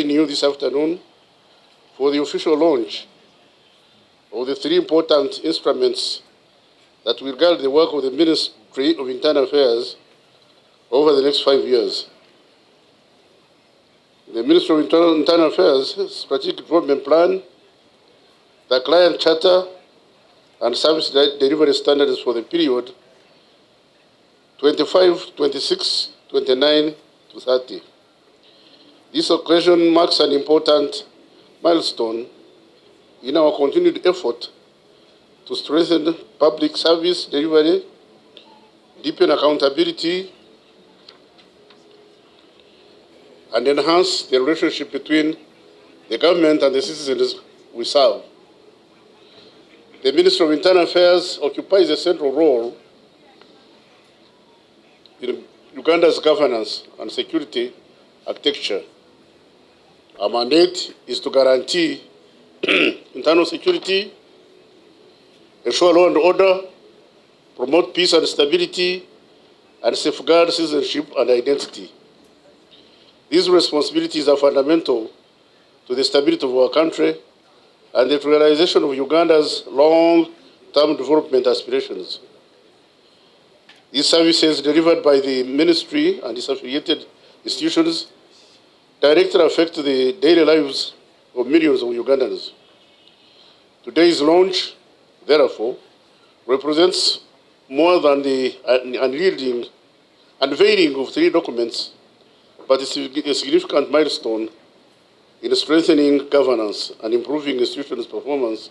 join you this afternoon for the official launch of the three important instruments that will guide the work of the Ministry of Internal Affairs over the next 5 years. The Ministry of Internal Affairs Strategic Development Plan, the Client Charter, and Service Delivery Standards for the period 25, 26, 29 to 30. This occasion marks an important milestone in our continued effort to strengthen public service delivery, deepen accountability, and enhance the relationship between the government and the citizens we serve. The Ministry of Internal Affairs occupies a central role in Uganda's governance and security architecture. Our mandate is to guarantee internal security, ensure law and order, promote peace and stability, and safeguard citizenship and identity. These responsibilities are fundamental to the stability of our country and the realization of Uganda's long-term development aspirations. These services delivered by the ministry and its affiliated institutions directly affect the daily lives of millions of Ugandans. Today's launch, therefore, represents more than the unveiling of three documents, but a significant milestone in strengthening governance and improving institutions' performance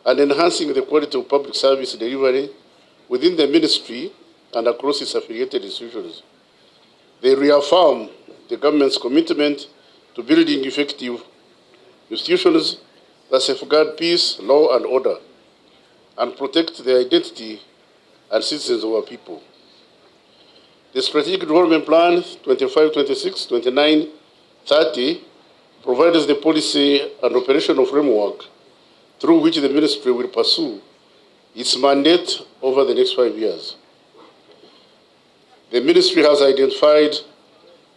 and enhancing the quality of public service delivery within the ministry and across its affiliated institutions. They reaffirm the government's commitment to building effective institutions that safeguard peace, law, and order, and protect the identity and citizens of our people. The Strategic Development Plan 25, 26, 29, 30 provides the policy and operational framework through which the ministry will pursue its mandate over the next 5 years. The ministry has identified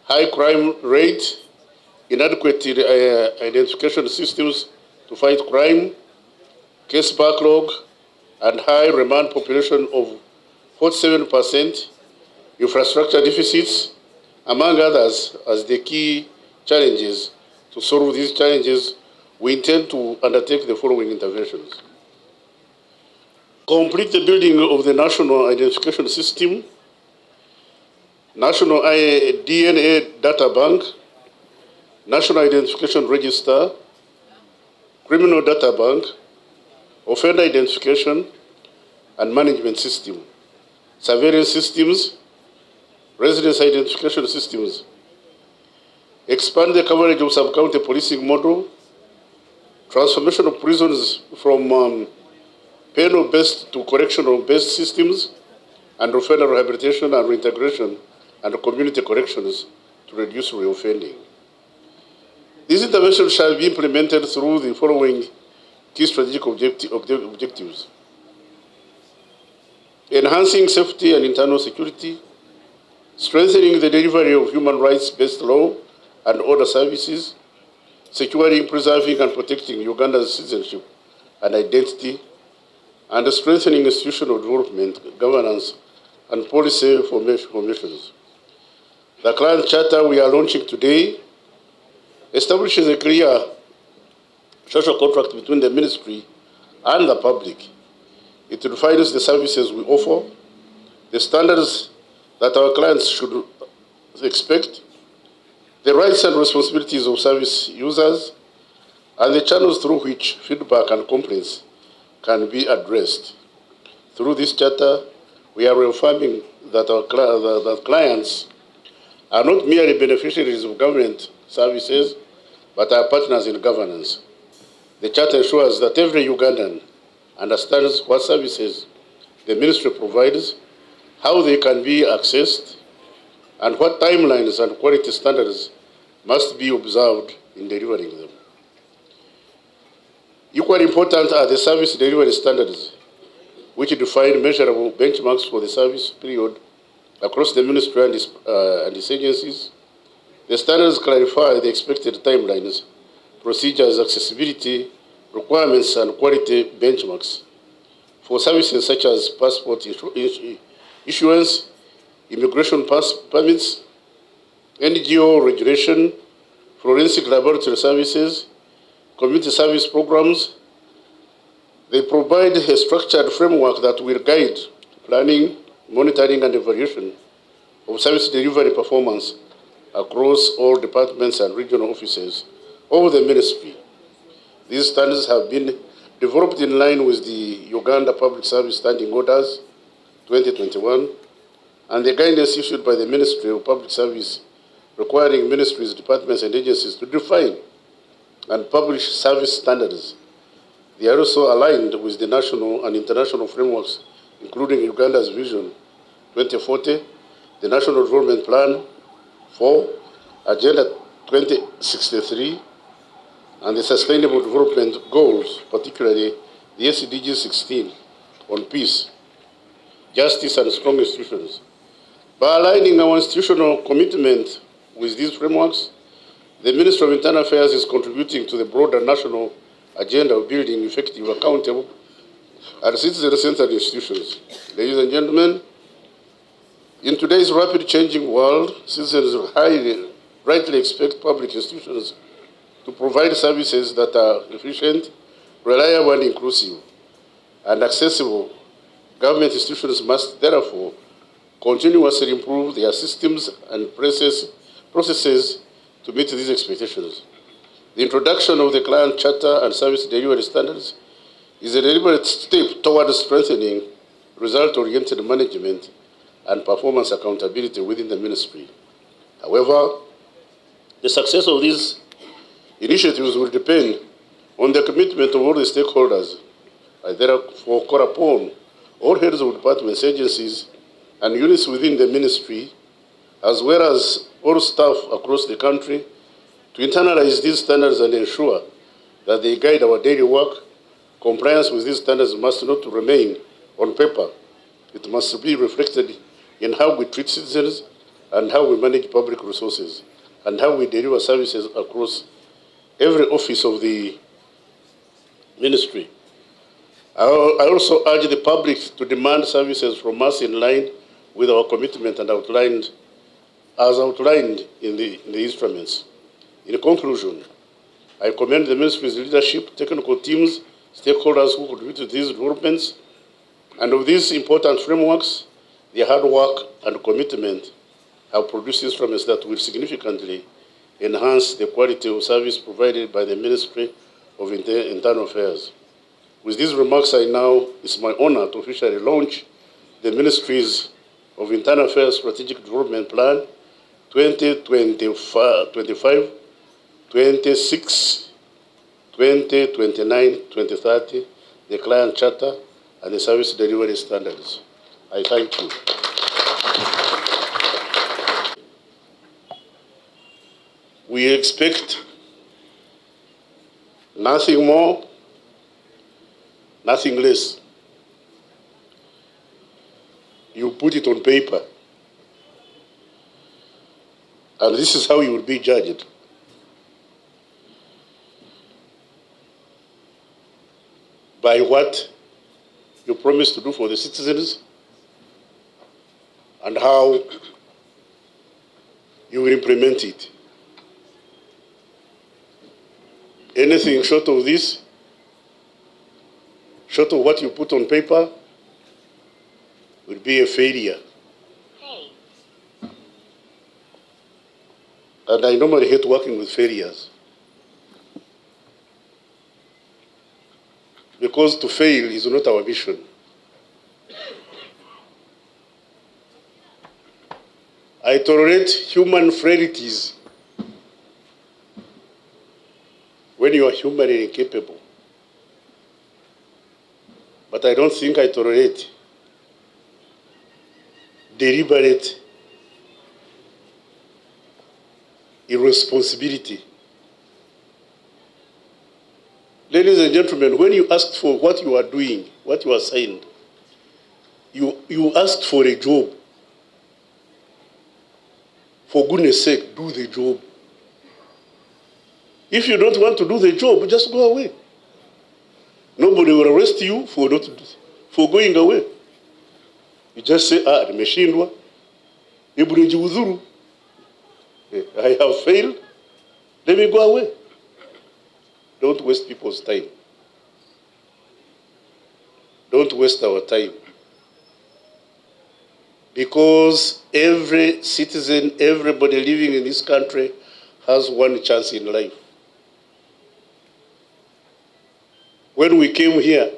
high crime rate, inadequate identification systems to fight crime, case backlog, and high remand population of 47%, infrastructure deficits, among others, as the key challenges. To solve these challenges, we intend to undertake the following interventions. Complete the building of the National Identification System, National DNA Data Bank, National Identification Register, Criminal Data Bank, Offender Identification and Management System, Surveillance Systems, Residence Identification Systems. Expand the coverage of sub-county policing model, transformation of prisons from penal-based to correctional-based systems, and offender rehabilitation and reintegration and community corrections to reduce reoffending. These interventions shall be implemented through the following key strategic objectives: enhancing safety and internal security, strengthening the delivery of human rights-based law and order services, securing, preserving, and protecting Uganda's citizenship and identity, and strengthening institutional development, governance, and policy formations. The Client Charter we are launching today establishes a clear social contract between the ministry and the public. It defines the services we offer, the standards that our clients should expect, the rights and responsibilities of service users, and the channels through which feedback and complaints can be addressed. Through this charter, we are reaffirming that our clients are not merely beneficiaries of government services, but are partners in governance. The charter ensures that every Ugandan understands what services the ministry provides, how they can be accessed, and what timelines and quality standards must be observed in delivering them. Equally important are the service delivery standards, which define measurable benchmarks for the service period across the ministry and its agencies, The standards clarify the expected timelines, procedures, accessibility, requirements, and quality benchmarks for services such as passport issuance, immigration permits, NGO regulation, forensic laboratory services, community service programs. They provide a structured framework that will guide planning, monitoring, and evaluation of service delivery performance across all departments and regional offices of the ministry. These standards have been developed in line with the Uganda Public Service Standing Orders 2021 and the guidance issued by the Ministry of Public Service requiring ministries, departments, and agencies to define and publish service standards. They are also aligned with the national and international frameworks, including Uganda's Vision 2040, the National Development Plan 4, Agenda 2063, and the Sustainable Development Goals, particularly the SDG 16 on peace, justice, and strong institutions. By aligning our institutional commitment with these frameworks, the Ministry of Internal Affairs is contributing to the broader national agenda of building effective, accountable, and citizen-centered institutions. Ladies and gentlemen, in today's rapidly changing world, citizens rightly expect public institutions to provide services that are efficient, reliable, and inclusive, and accessible. Government institutions must therefore continuously improve their systems and processes to meet these expectations. The introduction of the Client Charter and Service Delivery Standards is a deliberate step towards strengthening result-oriented management and performance accountability within the ministry. However, the success of these initiatives will depend on the commitment of all the stakeholders. I therefore call upon all heads of departments, agencies, and units within the ministry, as well as all staff across the country, to internalize these standards and ensure that they guide our daily work. Compliance with these standards must not remain on paper. It must be reflected in how we treat citizens and how we manage public resources and how we deliver services across every office of the ministry. I also urge the public to demand services from us in line with our commitment and outlined in the instruments. In conclusion, I commend the ministry's leadership, technical teams, stakeholders who contribute to these developments, and of these important frameworks, their hard work and commitment have produced instruments that will significantly enhance the quality of service provided by the Ministry of Internal Affairs. With these remarks, it's my honor to officially launch the Ministries of Internal Affairs Strategic Development Plan 2025, 26, 2029, 2030, the Client Charter, and the Service Delivery Standards. I thank you. We expect nothing more, nothing less. You put it on paper, and this is how you will be judged. By what you promise to do for the citizens and how you will implement it. Anything short of this, short of what you put on paper, will be a failure. And I normally hate working with failures. Because to fail is not our mission. I tolerate human frailties when you are humanly incapable. But I don't think I tolerate deliberate irresponsibility. Ladies and gentlemen, when you asked for what you are doing, what you are saying, you asked for a job For goodness sake, do the job. If you don't want to do the job, just go away. Nobody will arrest you for going away. You just say, nimeshindwa, hebu nijiudhuru. I have failed. Let me go away. Don't waste people's time. Don't waste our time. Because every citizen, everybody living in this country has one chance in life. When we came here,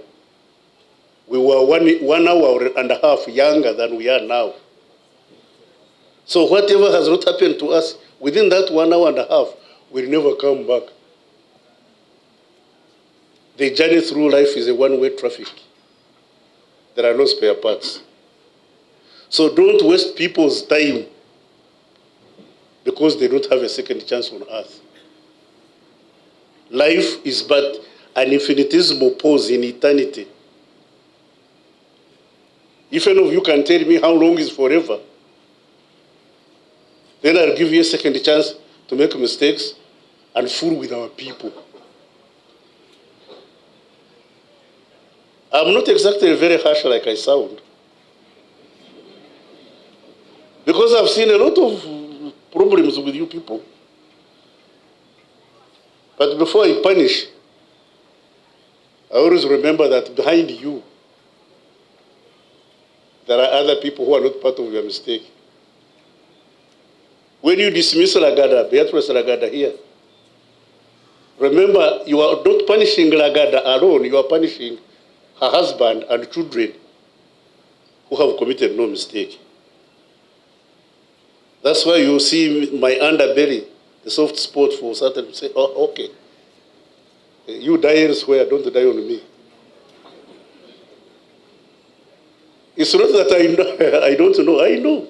we were 1 hour and a half younger than we are now. So whatever has not happened to us, within that 1 hour and a half, we'll never come back. The journey through life is a one-way traffic. There are no spare parts. So don't waste people's time because they don't have a second chance on earth. Life is but an infinitesimal pause in eternity. If any of you can tell me how long is forever, then I'll give you a second chance to make mistakes and fool with our people. I'm not exactly very harsh like I sound. Because I've seen a lot of problems with you people. But before I punish, I always remember that behind you, there are other people who are not part of your mistake. When you dismiss Lagada, Beatrice Lagada here, remember you are not punishing Lagada alone, you are punishing her husband and children who have committed no mistake. That's why you see my underbelly, the soft spot for certain, say, oh, okay. You die elsewhere, don't die on me. It's not that I don't know, I know.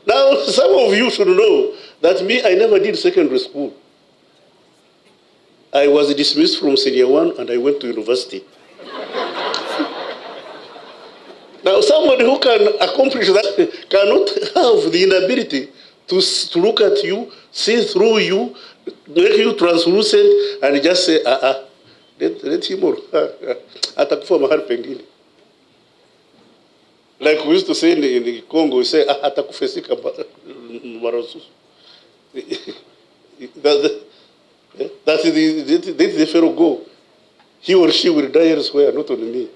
Now, some of you should know that me, I never did secondary school. I was dismissed from senior 1 and I went to university. Now, somebody who can accomplish that cannot have the inability to look at you, see through you, make you translucent, and just say, let him or atakufa mahali pengine. Like we used to say in the Congo, we say, atakufesika marasu. That's the fellow go. He or she will die elsewhere, not on me.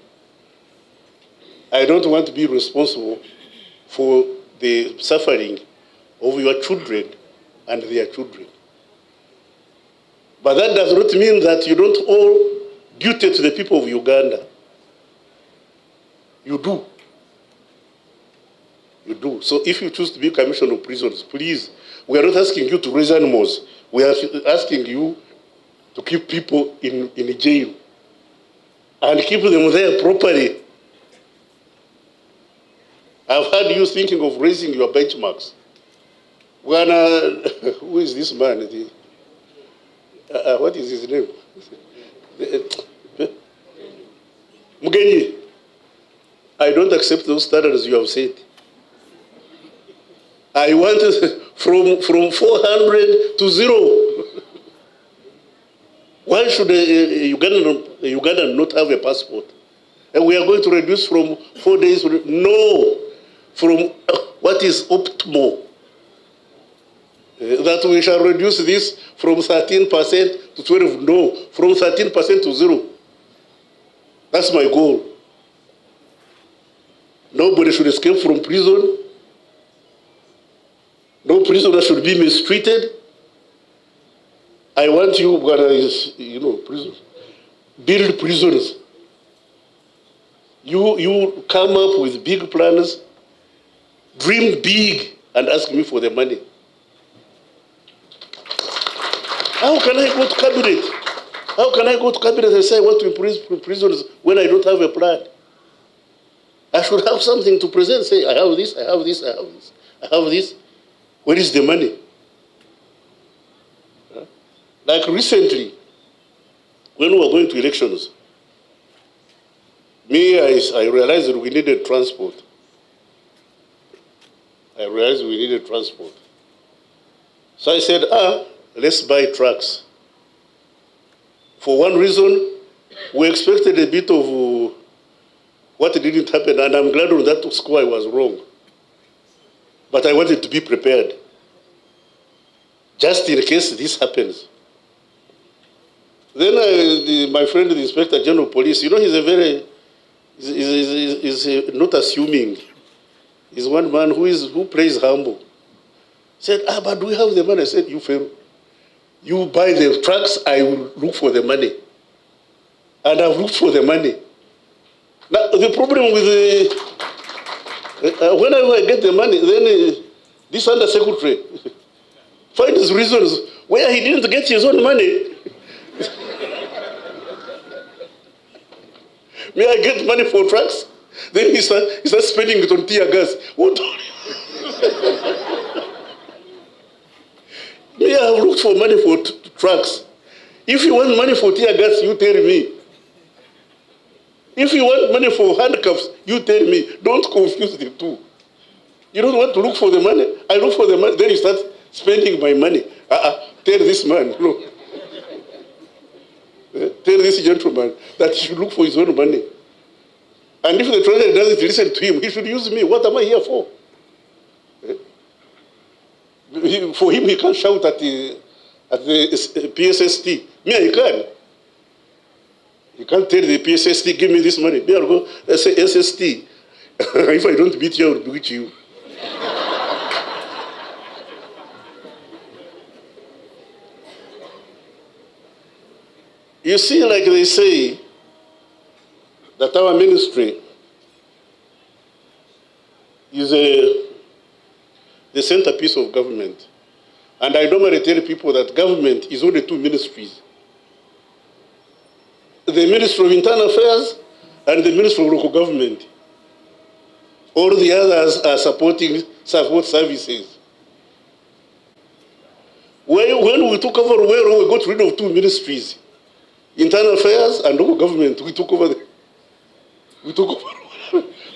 I don't want to be responsible for the suffering of your children and their children. But that does not mean that you don't owe duty to the people of Uganda. You do. You do. So if you choose to be commissioner of prisons, please, we are not asking you to raise animals. We are asking you to keep people in jail and keep them there properly. I've heard you thinking of raising your benchmarks. When, who is this man? What is his name? Mugenyi. I don't accept those standards you have said. I want from 400 to 0. Why should a Ugandan not have a passport? And we are going to reduce from 4 days. No, from what is optimal. That we shall reduce this from 13% to 12%. No, from 13% to 0. That's my goal. Nobody should escape from prison. No prisoner should be mistreated. I want you, prisons. Build prisons. You come up with big plans, dream big, and ask me for the money. How can I go to cabinet? How can I go to cabinet and say I want to improve prisons when I don't have a plan? I should have something to present. Say, I have this, I have this, I have this, I have this. Where is the money? Like recently, when we were going to elections, I realized that we needed transport. So I said, let's buy trucks. For one reason, we expected a bit of what didn't happen, and I'm glad on that score I was wrong. But I wanted to be prepared, just in case this happens. Then my friend, the Inspector General of Police, you know, he's a very, he's not assuming. He's one man who plays humble. Said, but do we have the money? I said, you fail. You buy the trucks, I will look for the money. And I've looked for the money. Now, the problem with whenever I get the money, then this undersecretary finds reasons where he didn't get his own money. May I get money for trucks? Then he starts spending it on tear gas. What? May I have looked for money for trucks? If you want money for tear gas, you tell me. If you want money for handcuffs, you tell me. Don't confuse the two. You don't want to look for the money? I look for the money. Then you start spending my money. Tell this man, no. Tell this gentleman that he should look for his own money. And if the president doesn't listen to him, he should use me. What am I here for? For him, he can't shout at the PSST. Me, I can. You can't tell the PSST, give me this money. Me, I'll go say SST. If I don't beat you, I'll beat you. You see, like they say, that our ministry is the centerpiece of government. And I normally tell people that government is only two ministries. The Ministry of Internal Affairs and the Ministry of Local Government. All the others are supporting support services. When we took over Ruero, we got rid of two ministries. Internal Affairs and Local Government. We took over.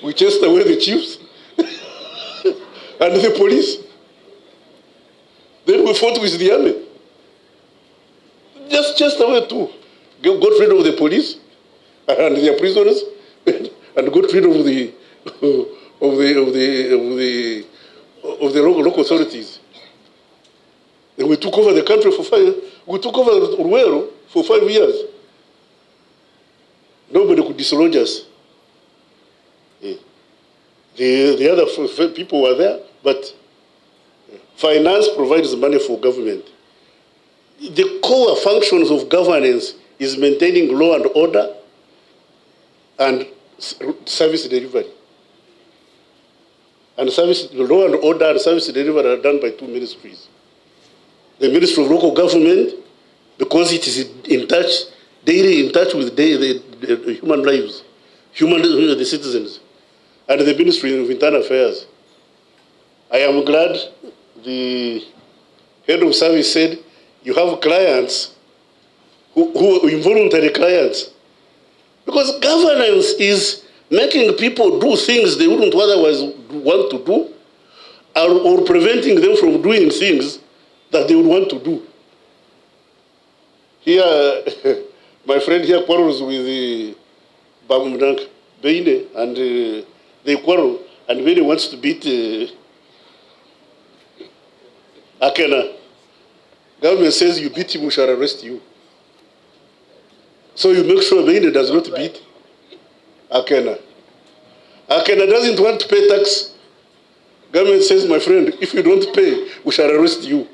We chased away the chiefs and the police. Then we fought with the army. Just chased away two. Got rid of the police and their prisoners, and got rid of the local authorities. And we took over the country for 5 years. We took over Ruero for 5 years. Nobody could dislodge us. The other people were there, but finance provides money for government. The core functions of governance is maintaining law and order and service delivery. And law and order and service delivery are done by two ministries. The Ministry of Local Government, because it is daily in touch with the human lives, the citizens, and the Ministry of Internal Affairs. I am glad the head of service said you have clients who are involuntary clients. Because governance is making people do things they wouldn't otherwise want to do, or preventing them from doing things that they would want to do. Here, my friend here quarrels with the Beine, and they quarrel, and Beine wants to beat Akena. Government says you beat him, we shall arrest you. So you make sure Beine does not beat Akena. Akena doesn't want to pay tax. Government says, my friend, if you don't pay, we shall arrest you.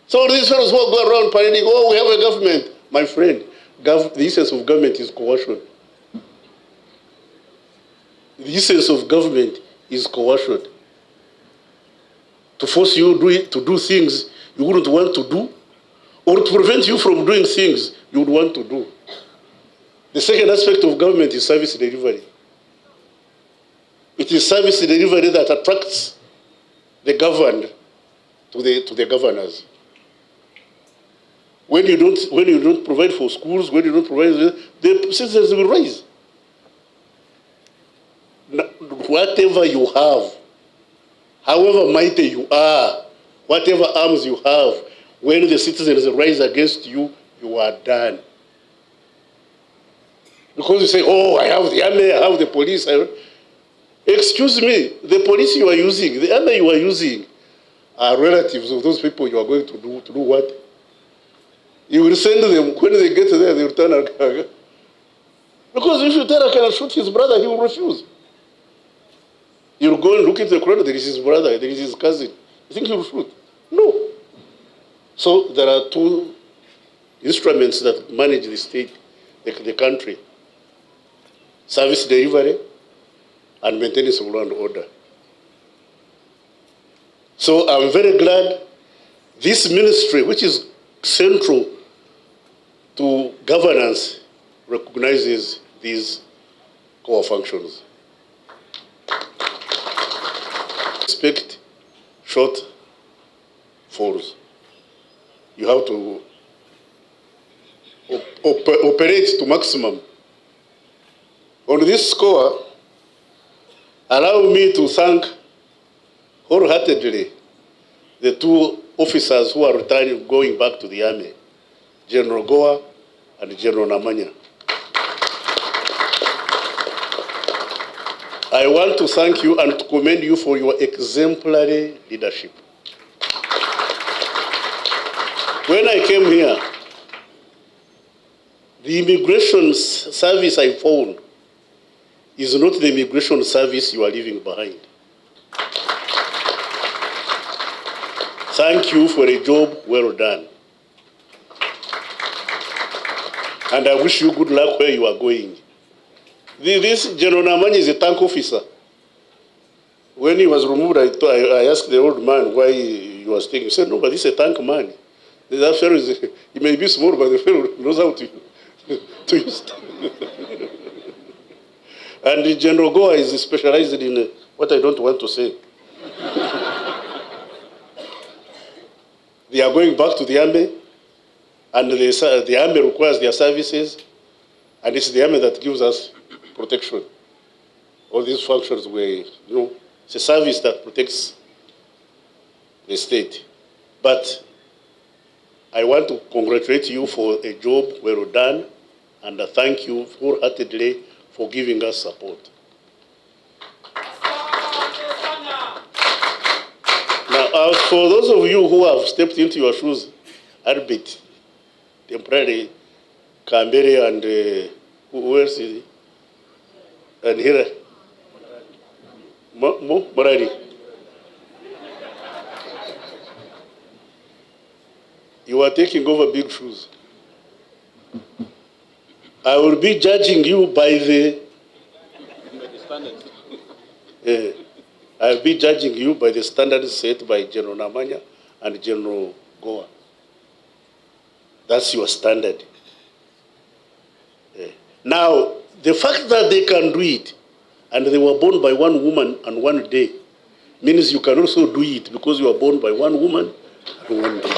So these fellows who go around parading, oh, we have a government. My friend, the essence of government is coercion. The essence of government is coercion. To force you to do things you wouldn't want to do, or to prevent you from doing things you would want to do. The second aspect of government is service delivery. It is service delivery that attracts the governed to the governors. When you don't provide for schools, when you don't provide, the citizens will rise. Whatever you have, however mighty you are, whatever arms you have, when the citizens rise against you, you are done. Because you say, oh, I have the army, I have the police. Excuse me, the police you are using, the army you are using, are relatives of those people you are going to do what? You will send them, when they get there, they will turn around. Because if you tell I can shoot his brother, he will refuse. He will go and look at the crowd, there is his brother, there is his cousin. You think he will shoot? No. So there are two instruments that manage the state, the country. Service delivery and maintenance of law and order. So I'm very glad this ministry, which is central to governance, recognizes these core functions. Expect short falls. You have to operate to maximum. On this score, allow me to thank wholeheartedly the two officers who are retiring, going back to the army, General Goa and General Namanya. I want to thank you and to commend you for your exemplary leadership. When I came here, the immigration service I found is not the immigration service you are leaving behind. Thank you for a job well done. And I wish you good luck where you are going. This General Namanya is a tank officer. When he was removed, I asked the old man why he was taking. He said, no, but this is a tank man. That fellow is, he may be small, but the fellow knows how to use it. And General Goa is specialized in what I don't want to say. They are going back to the army, and the army requires their services, and it's the army that gives us protection. All these functions were, it's a service that protects the state. But I want to congratulate you for a job well done, and thank you wholeheartedly for giving us support. Now, for those of you who have stepped into your shoes, albeit temporarily, Kambere and who else is it? And here, Morari. You are taking over big shoes. I will be judging you by the standards. I'll be judging you by the standards set by General Namanya and General Goa. That's your standard. Now, the fact that they can do it, and they were born by one woman and one day, means you can also do it because you are born by one woman and one day.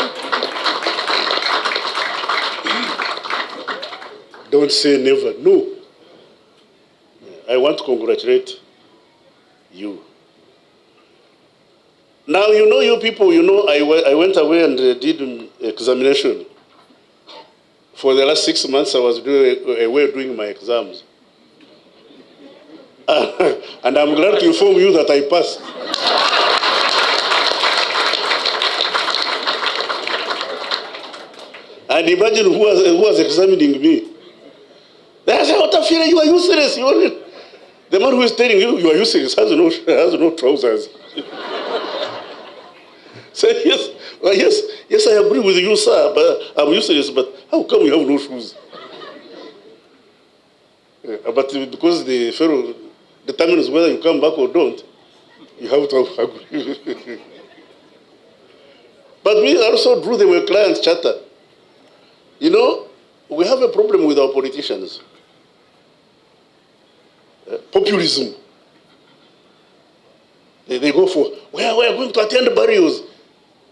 Don't say never. No. I want to congratulate you. Now, you people, I went away and did an examination. For the last 6 months, I was away doing my exams. And I'm glad to inform you that I passed. And imagine who was examining me. They said, Otafire, you are useless. The man who is telling you you are useless has no trousers. Say, yes, I agree with you, sir, but I'm useless, but how come you have no shoes? But because the fellow determines whether you come back or don't, you have to agree. But we also drew them a client charter. We have a problem with our politicians. Populism. They go for, we are going to attend burials.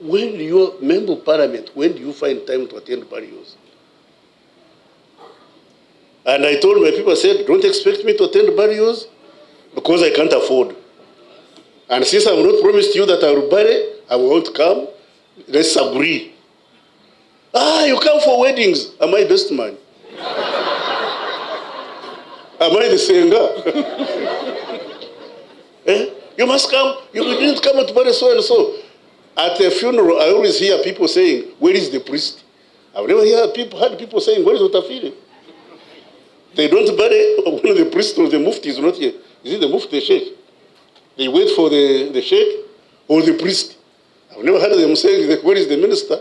When you are member of parliament, when do you find time to attend burials? And I told my people, I said, don't expect me to attend burials because I can't afford. And since I have not promised you that I will bury, I won't come. Let's agree. You come for weddings. Am I best man? Am I the singer? You must come. You didn't come to marry so and so. At a funeral, I always hear people saying, where is the priest? I've never heard people saying, where is Otafire? They don't bury one of the priests or the mufti is not here. Is it the mufti, the sheikh? They wait for the sheikh or the priest. I've never heard them saying, where is the minister?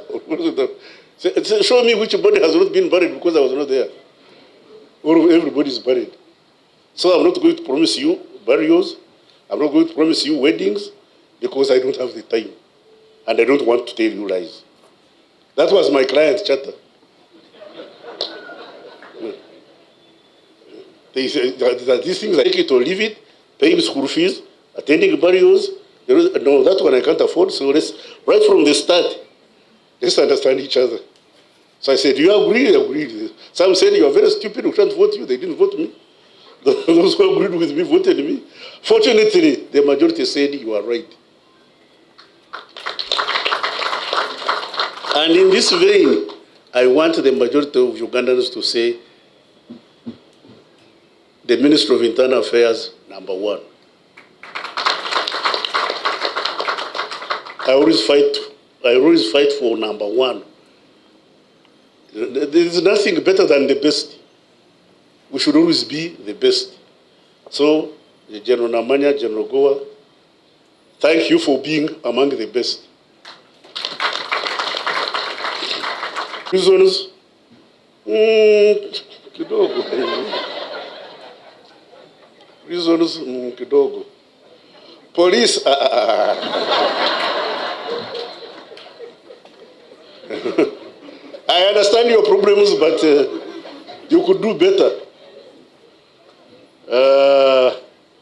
Show me which body has not been buried because I was not there. Or everybody is buried. So I'm not going to promise you burials. I'm not going to promise you weddings because I don't have the time. And I don't want to tell you lies. That was my client charter. They say that these things, I take it or leave it, paying school fees, attending burials. No, that one I can't afford. So right from the start, let's understand each other. So I said, do you agree? I agreed. Some said, you are very stupid, we can't vote you. They didn't vote me. Those who agreed with me voted me. Fortunately, the majority said, you are right. And in this vein, I want the majority of Ugandans to say, the Minister of Internal Affairs, number one. I always fight for number one. There is nothing better than the best. We should always be the best. So, General Namanya, General Goa, thank you for being among the best. Prisoners, kidogo. Prisoners, kidogo. Police, I understand your problems, but you could do better.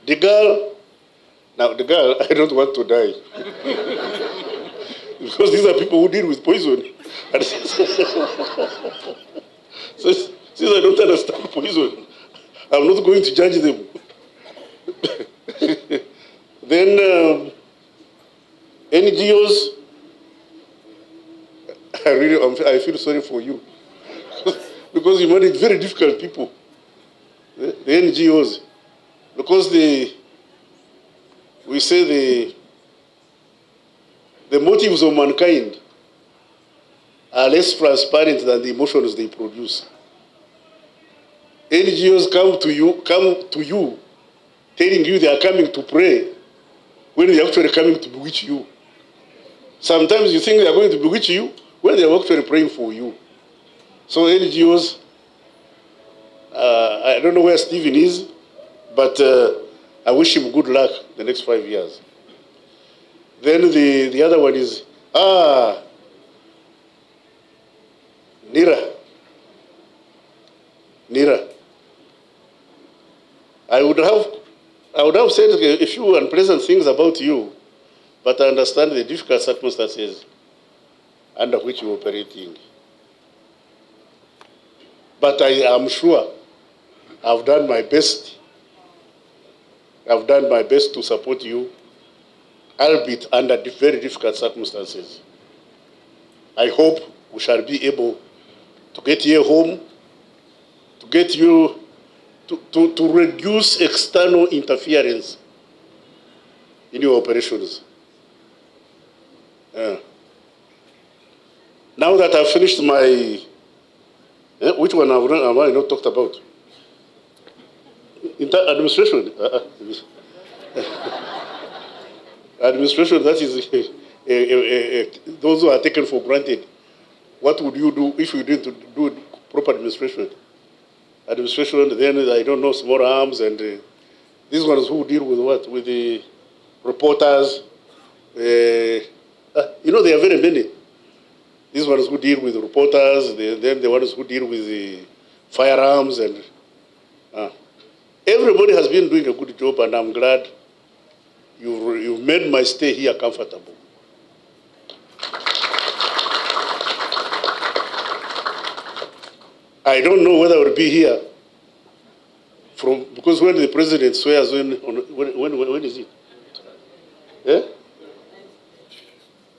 The girl, I don't want to die. Because these are people who deal with poison. So, since I don't understand poison, I'm not going to judge them. Then NGOs, I feel sorry for you. Because you manage very difficult people. The NGOs. Because we say the motives of mankind are less transparent than the emotions they produce. NGOs come to you telling you they are coming to pray when they are actually coming to bewitch you. Sometimes you think they are going to bewitch you when they are actually praying for you. So NGOs, I don't know where Stephen is, but I wish him good luck the next 5 years. Then the other one is, Nira. I would have said a few unpleasant things about you, but I understand the difficult circumstances under which you're operating. But I am sure I've done my best. I've done my best to support you, albeit under very difficult circumstances. I hope we shall be able to get you home, to get you to reduce external interference in your operations. Now that I've finished my, which one have I not talked about? Administration. Administration, that is those who are taken for granted. What would you do if you didn't do proper administration? Administration, then I don't know, small arms, and these ones who deal with what? With the reporters. There are very many. These ones who deal with reporters, then the ones who deal with the firearms, and everybody has been doing a good job, and I'm glad you've made my stay here comfortable. I don't know whether I will be here because when the president swears when is it? Yeah?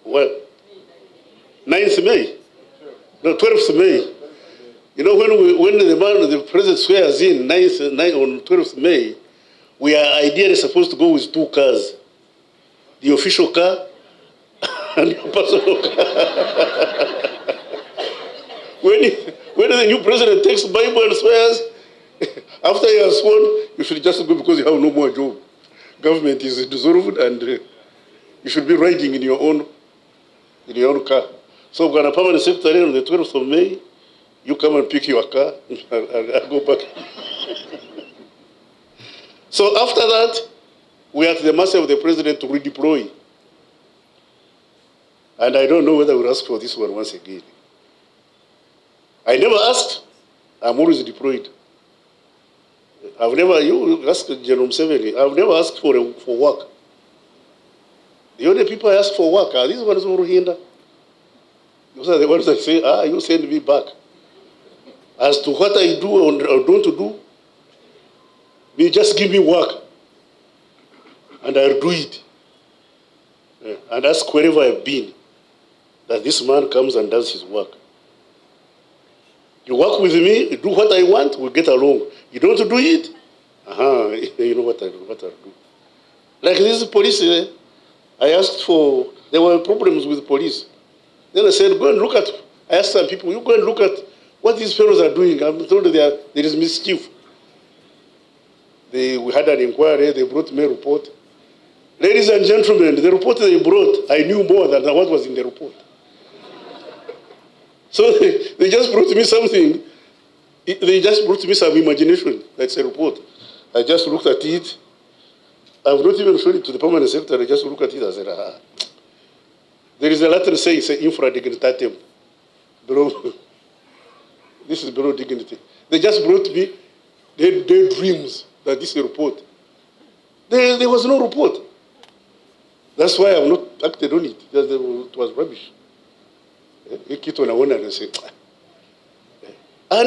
Well, 9th May. No, 12th May. You know, when the president swears in on 12th May, we are ideally supposed to go with 2 cars. The official car and your personal car. When the new president takes the Bible and swears, after he has sworn, you should just go because you have no more job. Government is dissolved and you should be riding in your own car. So we've got a permanent secretary on the 12th of May. You come and pick your car and go back. So after that, we are at the mercy of the president to redeploy. And I don't know whether we'll ask for this one once again. I never asked. I'm always deployed. You asked General Museveni, I've never asked for work. The only people I ask for work are these ones who hinder. Those are the ones that say, you send me back. As to what I do or don't do, you just give me work. And I'll do it. And ask wherever I've been, that this man comes and does his work. You work with me, you do what I want, we'll get along. You don't do it, you know what I'll do. Like this police, I asked for, there were problems with police. Then I said, go and look at, I asked some people, you go and look at what these fellows are doing. I'm told there is mischief. We had an inquiry, they brought me a report. Ladies and gentlemen, the report they brought, I knew more than what was in the report. So they just brought me something. They just brought me some imagination. That's a report. I just looked at it. I've not even shown it to the permanent secretary. I just looked at it and said, There is a Latin saying, it's infra dignitatem. Below. This is below dignity. They just brought me their dreams that this is a report. There was no report. That's why I've not acted on it. It was rubbish. And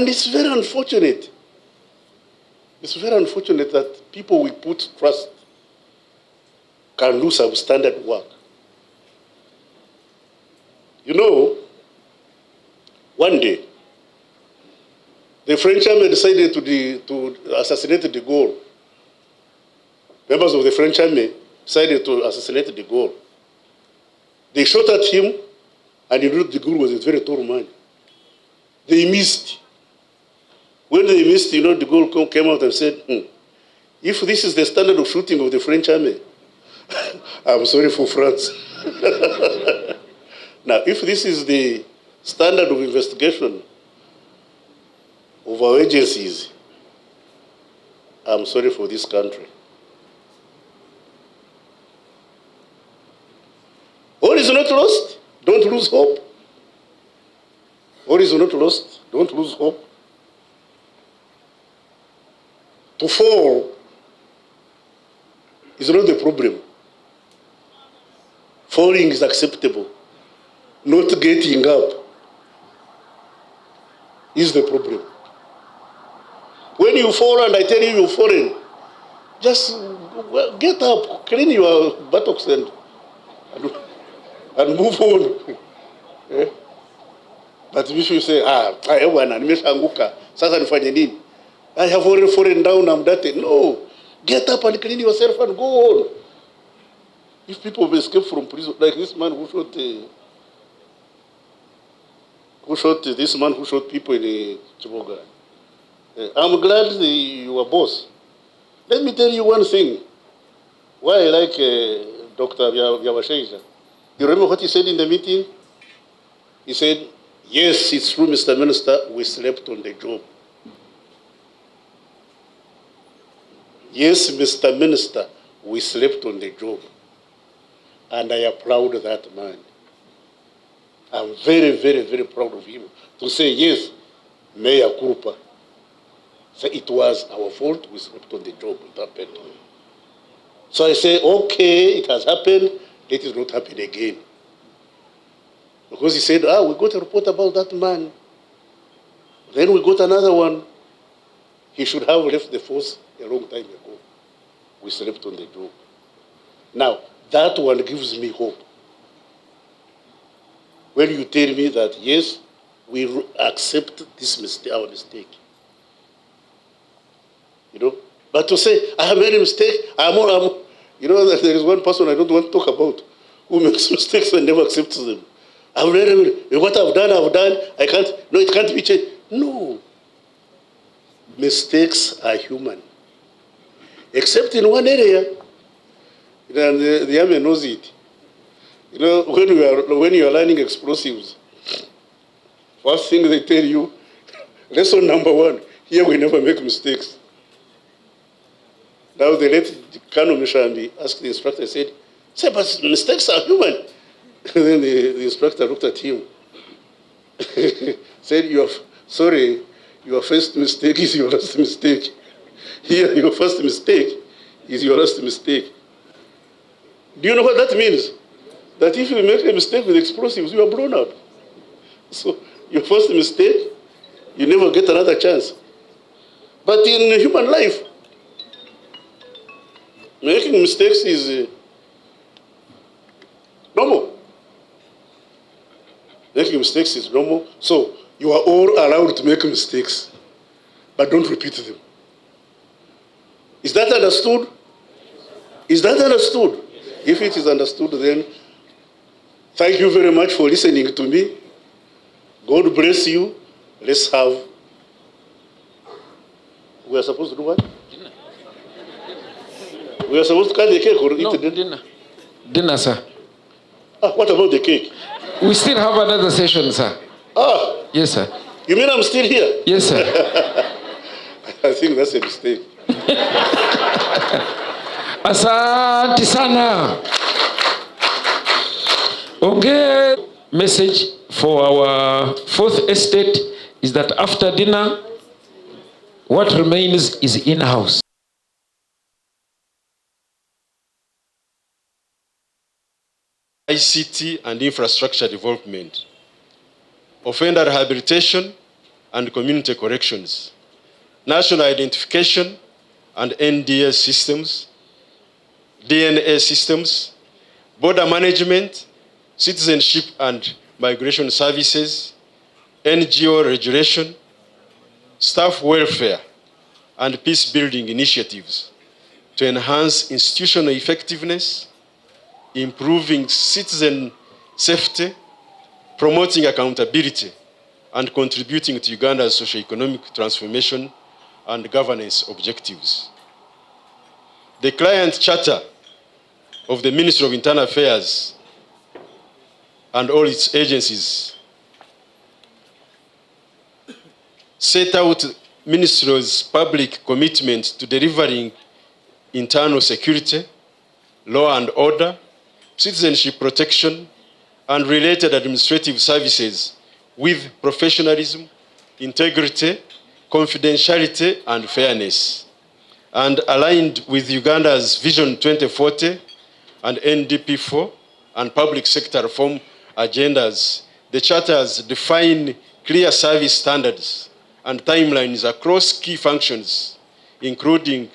it's very unfortunate. It's very unfortunate that people we put trust can do substandard work. You know, one day, the French army decided to assassinate de Gaulle. Members of the French army decided to assassinate de Gaulle. They shot at him, and you know de Gaulle was a very tall man. They missed. When they missed, you know, de Gaulle came out and said, if this is the standard of shooting of the French army, I'm sorry for France. Now, if this is the standard of investigation of our agencies, I'm sorry for this country. All is not lost. Don't lose hope. All is not lost. Don't lose hope. To fall is not the problem. Falling is acceptable. Not getting up is the problem. When you fall and I tell you you've fallen, just get up, clean your buttocks and move on. But if you say, I have already fallen down, I'm dirty. No, get up and clean yourself and go on. If people escape from prison, like this man who shot people in Chiboga. I'm glad you were boss. Let me tell you one thing. Why I like Dr. Yabasheja. You remember what he said in the meeting? He said, yes, it's true, Mr. Minister, we slept on the job. Yes, Mr. Minister, we slept on the job. And I applaud that man. I'm very, very, very proud of him to say, yes, Mayor Krupa. So it was our fault, we slept on the job, it happened. So I say, okay, it has happened, let it not happen again. Because he said, we got a report about that man. Then we got another one. He should have left the force a long time ago. We slept on the job. Now, that one gives me hope. when you tell me that, yes, we accept this mistake, our mistake. You know, but to say, I have made a mistake, you know, that there is one person I don't want to talk about who makes mistakes and never accepts them. What I've done, I can't, no, it can't be changed. No. Mistakes are human. Except in one area, and the army knows it. You know, when you are learning explosives, first thing they tell you, lesson number 1, here we never make mistakes. Now they let Colonel Mishambi ask the instructor, say, but mistakes are human. And then the instructor looked at him, said, sorry, your first mistake is your last mistake. Here, your first mistake is your last mistake. Do you know what that means? That if you make a mistake with explosives, you are blown up. So your first mistake, you never get another chance. But in human life, making mistakes is normal. Making mistakes is normal. So you are all allowed to make mistakes, but don't repeat them. Is that understood? Is that understood? If it is understood, then thank you very much for listening to me. God bless you. Let's have. We are supposed to do what? Dinner. We are supposed to cut the cake or eat it? Dinner. Dinner, sir. What about the cake? We still have another session, sir. Yes, sir. You mean I'm still here? Yes, sir. I think that's a mistake. Asante sana. Okay. Message for our fourth estate is that after dinner, what remains is in-house. ICT and infrastructure development, offender rehabilitation and community corrections, national identification and NDS systems, DNA systems, border management, citizenship and migration services, NGO regulation, staff welfare, and peace-building initiatives to enhance institutional effectiveness, improving citizen safety, promoting accountability, and contributing to Uganda's socio-economic transformation and governance objectives. The client charter of the Ministry of Internal Affairs and all its agencies set out Ministry's public commitment to delivering internal security, law and order, citizenship protection, and related administrative services with professionalism, integrity, confidentiality, and fairness. And aligned with Uganda's Vision 2040 and NDP4 and public sector reform agendas, the charters define clear service standards and timelines across key functions, including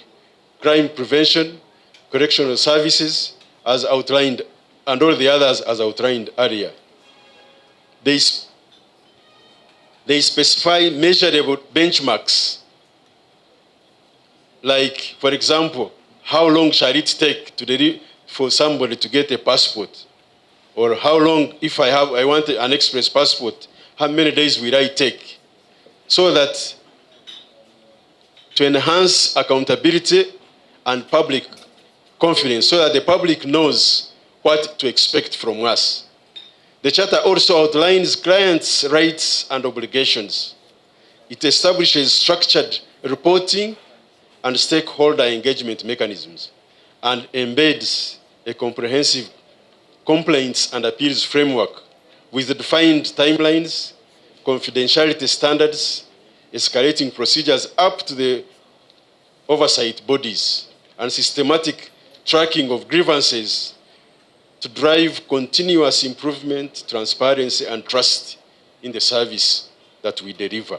crime prevention, correctional services, as outlined, and all the others as outlined earlier. They specify measurable benchmarks, like, for example, how long shall it take for somebody to get a passport? Or how long, if I want an express passport, how many days will I take? So that to enhance accountability and public confidence, so that the public knows what to expect from us. The Charter also outlines clients' rights and obligations. It establishes structured reporting and stakeholder engagement mechanisms, and embeds a comprehensive complaints and appeals framework with defined timelines, confidentiality standards, escalating procedures up to the oversight bodies, and systematic tracking of grievances to drive continuous improvement, transparency, and trust in the service that we deliver.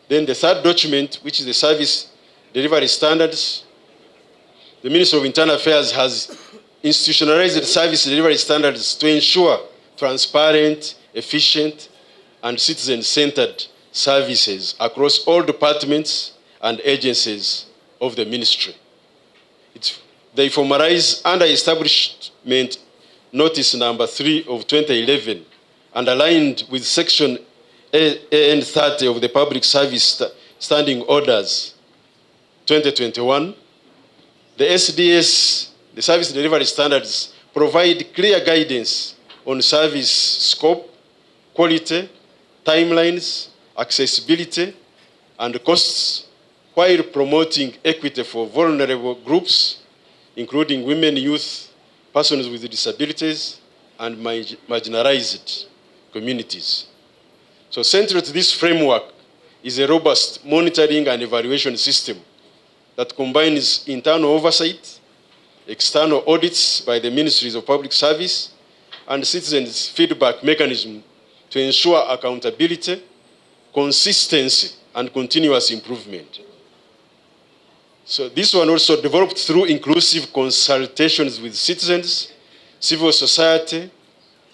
Then the third document, which is the service delivery standards, the Ministry of Internal Affairs has institutionalized service delivery standards to ensure transparent efficient, and citizen-centered services across all departments and agencies of the ministry. They formalize under establishment notice number 3 of 2011 and aligned with section AN 30 of the Public Service Standing Orders 2021. The SDS, the Service Delivery Standards, provide clear guidance on service scope, quality, timelines, accessibility, and costs, while promoting equity for vulnerable groups, including women, youth, persons with disabilities, and marginalized communities. So central to this framework is a robust monitoring and evaluation system that combines internal oversight, external audits by the Ministries of Public Service, and citizens' feedback mechanism to ensure accountability, consistency, and continuous improvement. So this one also developed through inclusive consultations with citizens, civil society,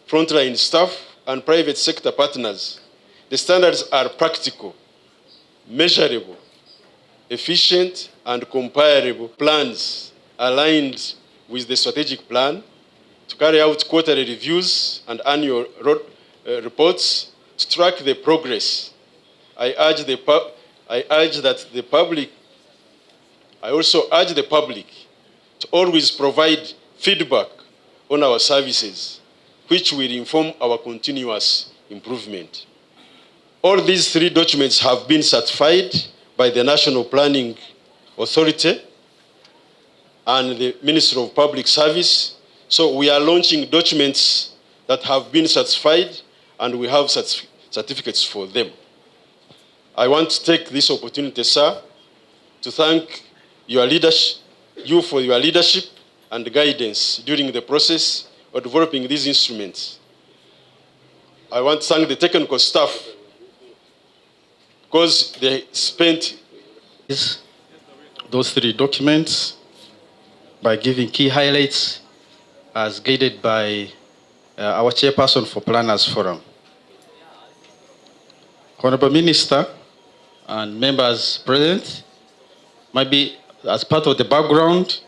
frontline staff, and private sector partners. The standards are practical, measurable, efficient, and comparable plans aligned with the strategic plan to carry out quarterly reviews and annual reports to track the progress. I also urge the public to always provide feedback on our services, which will inform our continuous improvement. All these 3 documents have been certified by the National Planning Authority and the Ministry of Public Service. So we are launching documents that have been certified, and we have certificates for them. I want to take this opportunity, sir, to thank you for your leadership and guidance during the process of developing these instruments. I want to thank the technical staff because they spent those 3 documents by giving key highlights as guided by our chairperson for Planners Forum. Honorable Minister and members present, maybe as part of the background,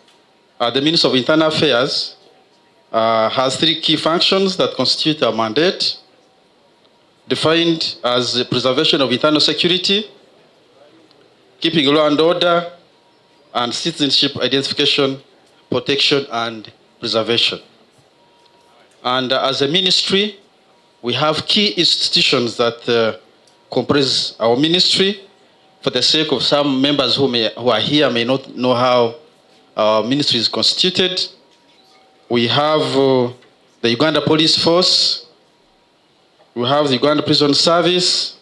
the Minister of Internal Affairs has 3 key functions that constitute our mandate, defined as the preservation of internal security, keeping law and order, and citizenship identification, protection, and preservation. And as a ministry, we have key institutions that comprise our ministry. For the sake of some members who are here may not know how our ministry is constituted, we have the Uganda Police Force, we have the Uganda Prison Service,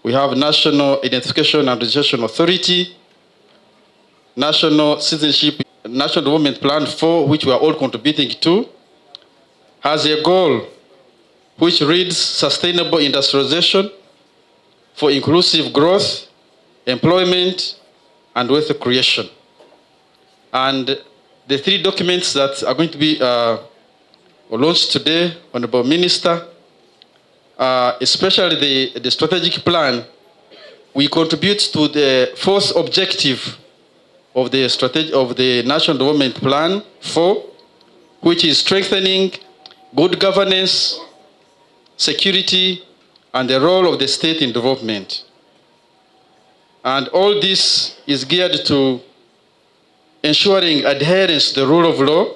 we have National Identification and Registration Authority, National Citizenship, National Development Plan 4, which we are all contributing to, has a goal which reads sustainable industrialization for inclusive growth, employment, and wealth creation. And the 3 documents that are going to be launched today, Honorable Minister, especially the strategic plan, we contribute to the 4th objective of the National Development Plan 4, which is strengthening good governance, security, and the role of the state in development. And all this is geared to ensuring adherence to the rule of law,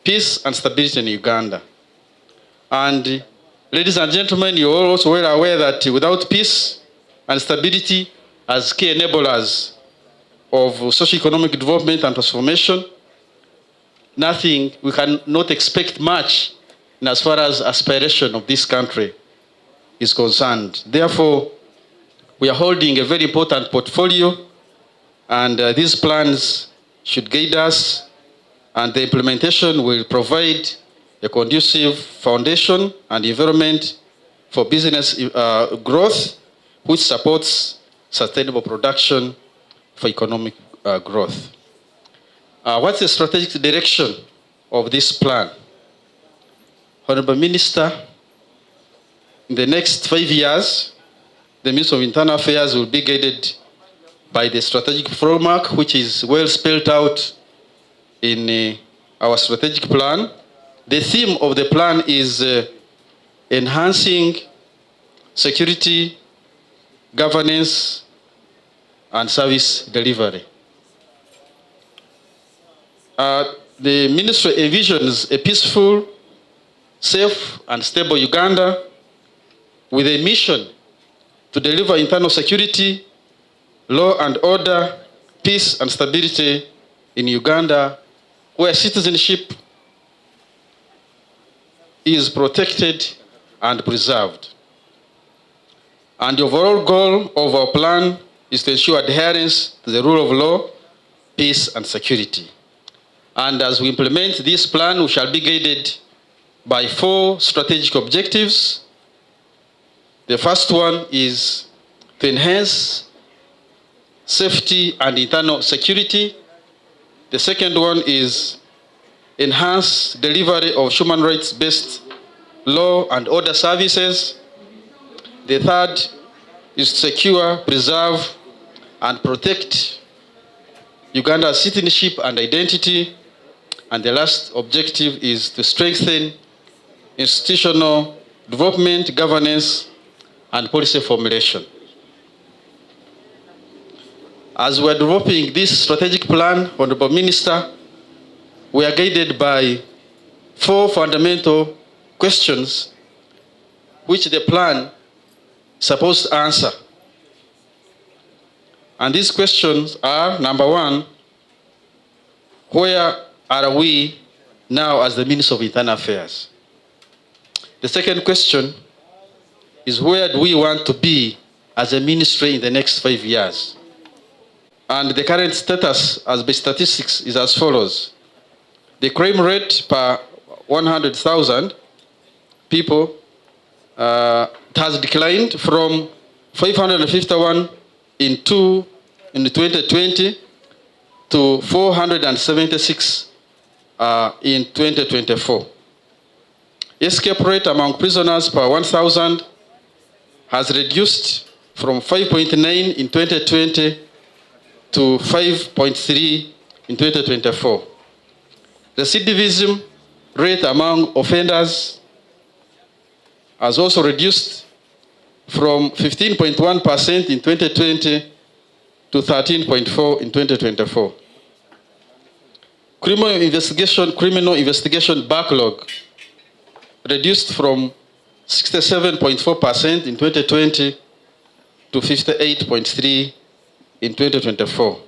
peace and stability in Uganda. And ladies and gentlemen, you are also well aware that without peace and stability as key enablers of socio-economic development and transformation, we cannot expect much in as far as aspiration of this country is concerned. Therefore, we are holding a very important portfolio, and these plans should guide us, and the implementation will provide a conducive foundation and environment for business growth, which supports sustainable production for economic growth. What's the strategic direction of this plan? Honorable Minister, in the next 5 years, the Ministry of Internal Affairs will be guided by the strategic framework, which is well spelled out in our strategic plan. The theme of the plan is enhancing security, governance, and service delivery. The ministry envisions a peaceful, safe, and stable Uganda with a mission to deliver internal security, law and order, peace and stability in Uganda, where citizenship is protected and preserved. And the overall goal of our plan is to ensure adherence to the rule of law, peace and security. And as we implement this plan, we shall be guided by 4 strategic objectives. The first one is to enhance safety and internal security. The second one is enhance delivery of human rights-based law and order services. The third is to secure, preserve, and protect Uganda's citizenship and identity. And the last objective is to strengthen institutional development, governance, and policy formulation. As we are developing this strategic plan, Honorable Minister, we are guided by 4 fundamental questions which the plan is supposed to answer. And these questions are, number 1, where are we now as the Minister of Internal Affairs? The second question is, where do we want to be as a ministry in the next 5 years? And the current status as by statistics is as follows. The crime rate per 100,000 people has declined from 551 in 2020 to 476 in 2024. Escape rate among prisoners per 1,000 has reduced from 5.9 in 2020 to 5.3 in 2024. Recidivism rate among offenders has also reduced from 15.1% in 2020 to 13.4 in 2024. Criminal investigation backlog reduced from 67.4% in 2020 to 58.3 in 2024.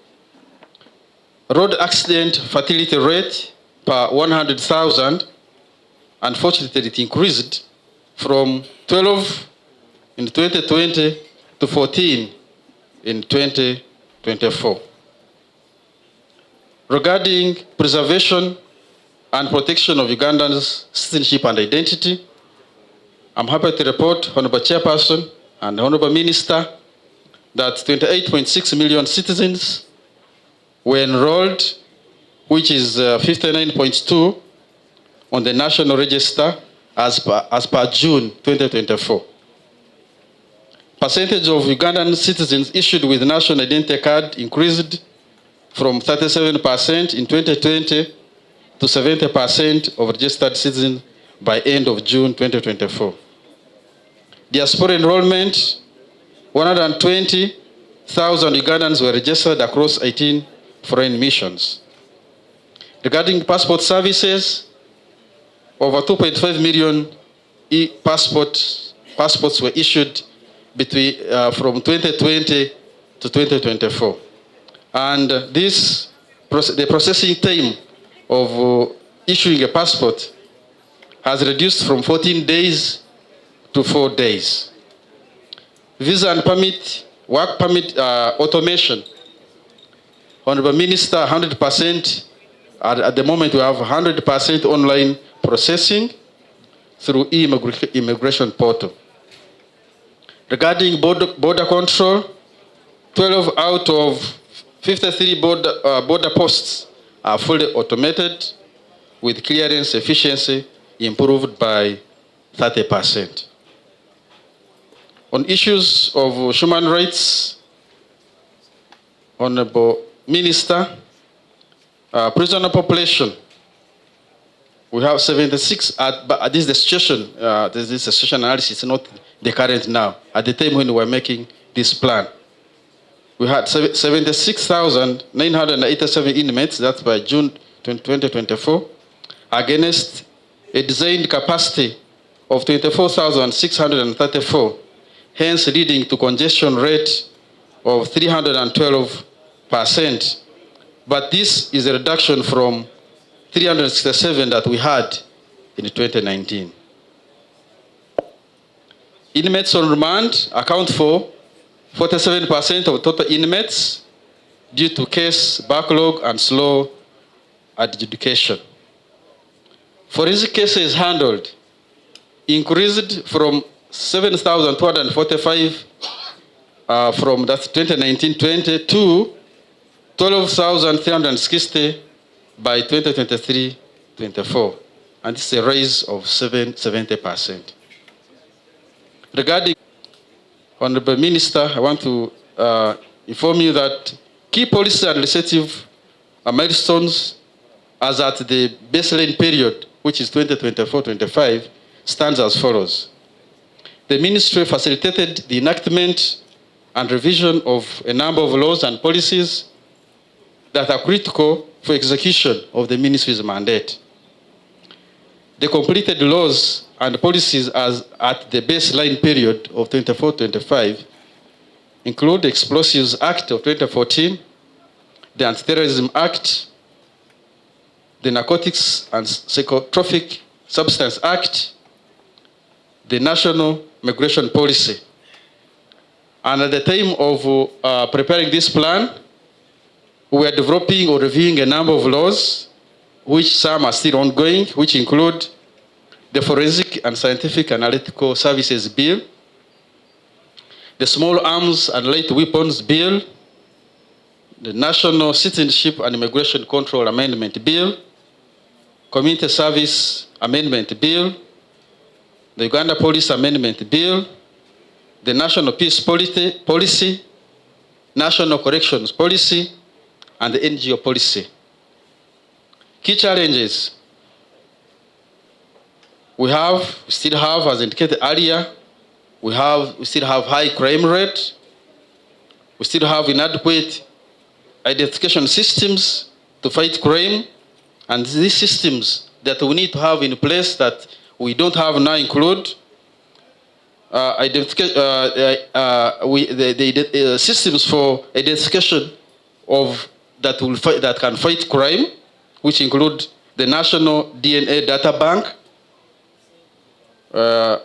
Road accident fatality rate per 100,000, unfortunately it increased from 12 in 2020 to 14 in 2024. Regarding preservation and protection of Uganda's citizenship and identity, I'm happy to report, Honorable Chairperson and Honorable Minister, that 28.6 million citizens were enrolled, which is 59.2 on the National Register as per June 2024. Percentage of Ugandan citizens issued with national identity card increased from 37% in 2020 to 70% of registered citizens by end of June 2024. Diaspora enrollment, 120,000 Ugandans were registered across 18 foreign missions. Regarding passport services, over 2.5 million passports were issued between from 2020 to 2024. And the processing time of issuing a passport has reduced from 14 days to 4 days. Visa and permit, work permit automation. Honorable Minister, 100%, at the moment we have 100% online processing through immigration portal. Regarding border control, 12 out of 53 border posts are fully automated with clearance efficiency improved by 30%. On issues of human rights, Honorable Minister, prisoner population, we have 76, but this is the situation, this is the situation analysis, it's not the current now. At the time when we were making this plan, we had 76,987 inmates, that's by June 2024, against a designed capacity of 24,634, hence leading to congestion rate of 312%. But this is a reduction from 367 that we had in 2019. Inmates on remand account for 47% of total inmates due to case backlog and slow adjudication. Forensic cases handled increased from 7,245 from that 2019-20 to 12,360 by 2023-24, and this is a raise of 70%. Regarding Honorable Minister, I want to inform you that key policy and legislative milestones as at the baseline period, which is 2024-25, stands as follows. The Ministry facilitated the enactment and revision of a number of laws and policies that are critical for execution of the Ministry's mandate. The completed laws and policies as at the baseline period of 24-25 include the Explosives Act of 2014, the Anti-Terrorism Act, the Narcotics and Psychotropic Substance Act, the National Migration Policy. And at the time of preparing this plan, we were developing or reviewing a number of laws, which some are still ongoing, which include the Forensic and Scientific Analytical Services Bill, the Small Arms and Light Weapons Bill, the National Citizenship and Immigration Control Amendment Bill, Community Service Amendment Bill, the Uganda Police Amendment Bill, the National Peace Policy, National Corrections Policy, and the NGO policy. Key challenges. We still have, as indicated earlier, we still have high crime rate. We still have inadequate identification systems to fight crime. And these systems that we need to have in place that we don't have now include systems for identification of that can fight crime, which include the National DNA Data Bank.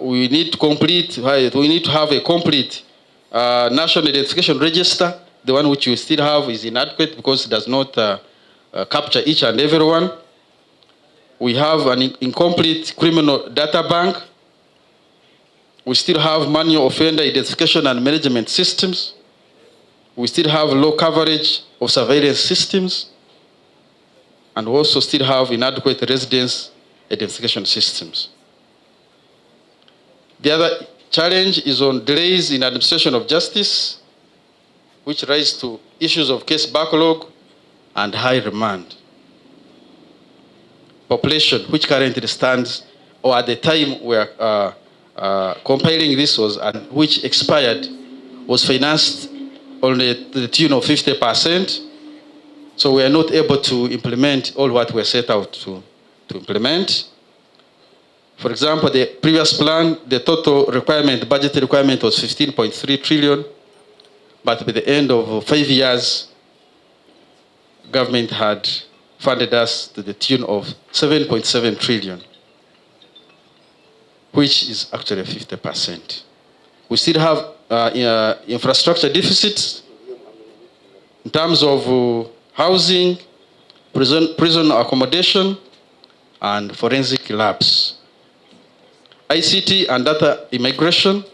We need to have a complete national identification register. The one which we still have is inadequate because it does not capture each and everyone. We have an incomplete criminal data bank. We still have manual offender identification and management systems. We still have low coverage of surveillance systems. And we also still have inadequate residence identification systems. The other challenge is on delays in administration of justice, which rise to issues of case backlog and high remand. Population, which currently stands, or at the time we are compiling this was, and which expired, was financed only to the tune of 50%. So we are not able to implement all what we are set out to implement. For example, the previous plan, the total requirement, budget requirement was 15.3 trillion, but by the end of 5 years, government had funded us to the tune of 7.7 trillion, which is actually 50%. We still have infrastructure deficits in terms of housing, prison accommodation, and forensic labs. ICT and data immigration,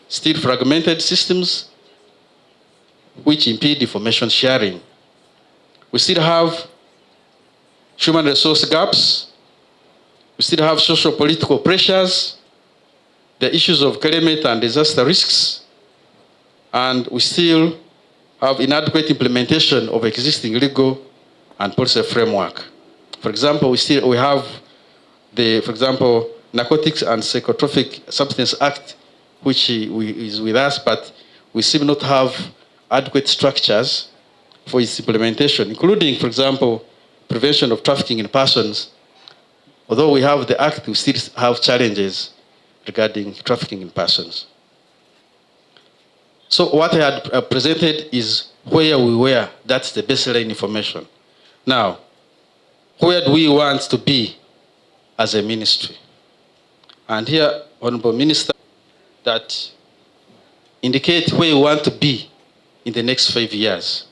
still fragmented systems which impede information sharing. We still have human resource gaps. We still have social political pressures, the issues of climate and disaster risks, and we still have inadequate implementation of existing legal and policy framework. For example, we have for example, Narcotics and Psychotropic Substance Act, which is with us, but we seem not to have adequate structures for its implementation, including, for example, prevention of trafficking in persons. Although we have the act, we still have challenges regarding trafficking in persons. So what I had presented is where we were. That's the baseline information. Now, where do we want to be as a ministry? And here, Honorable Minister, that indicate where we want to be in the next 5 years,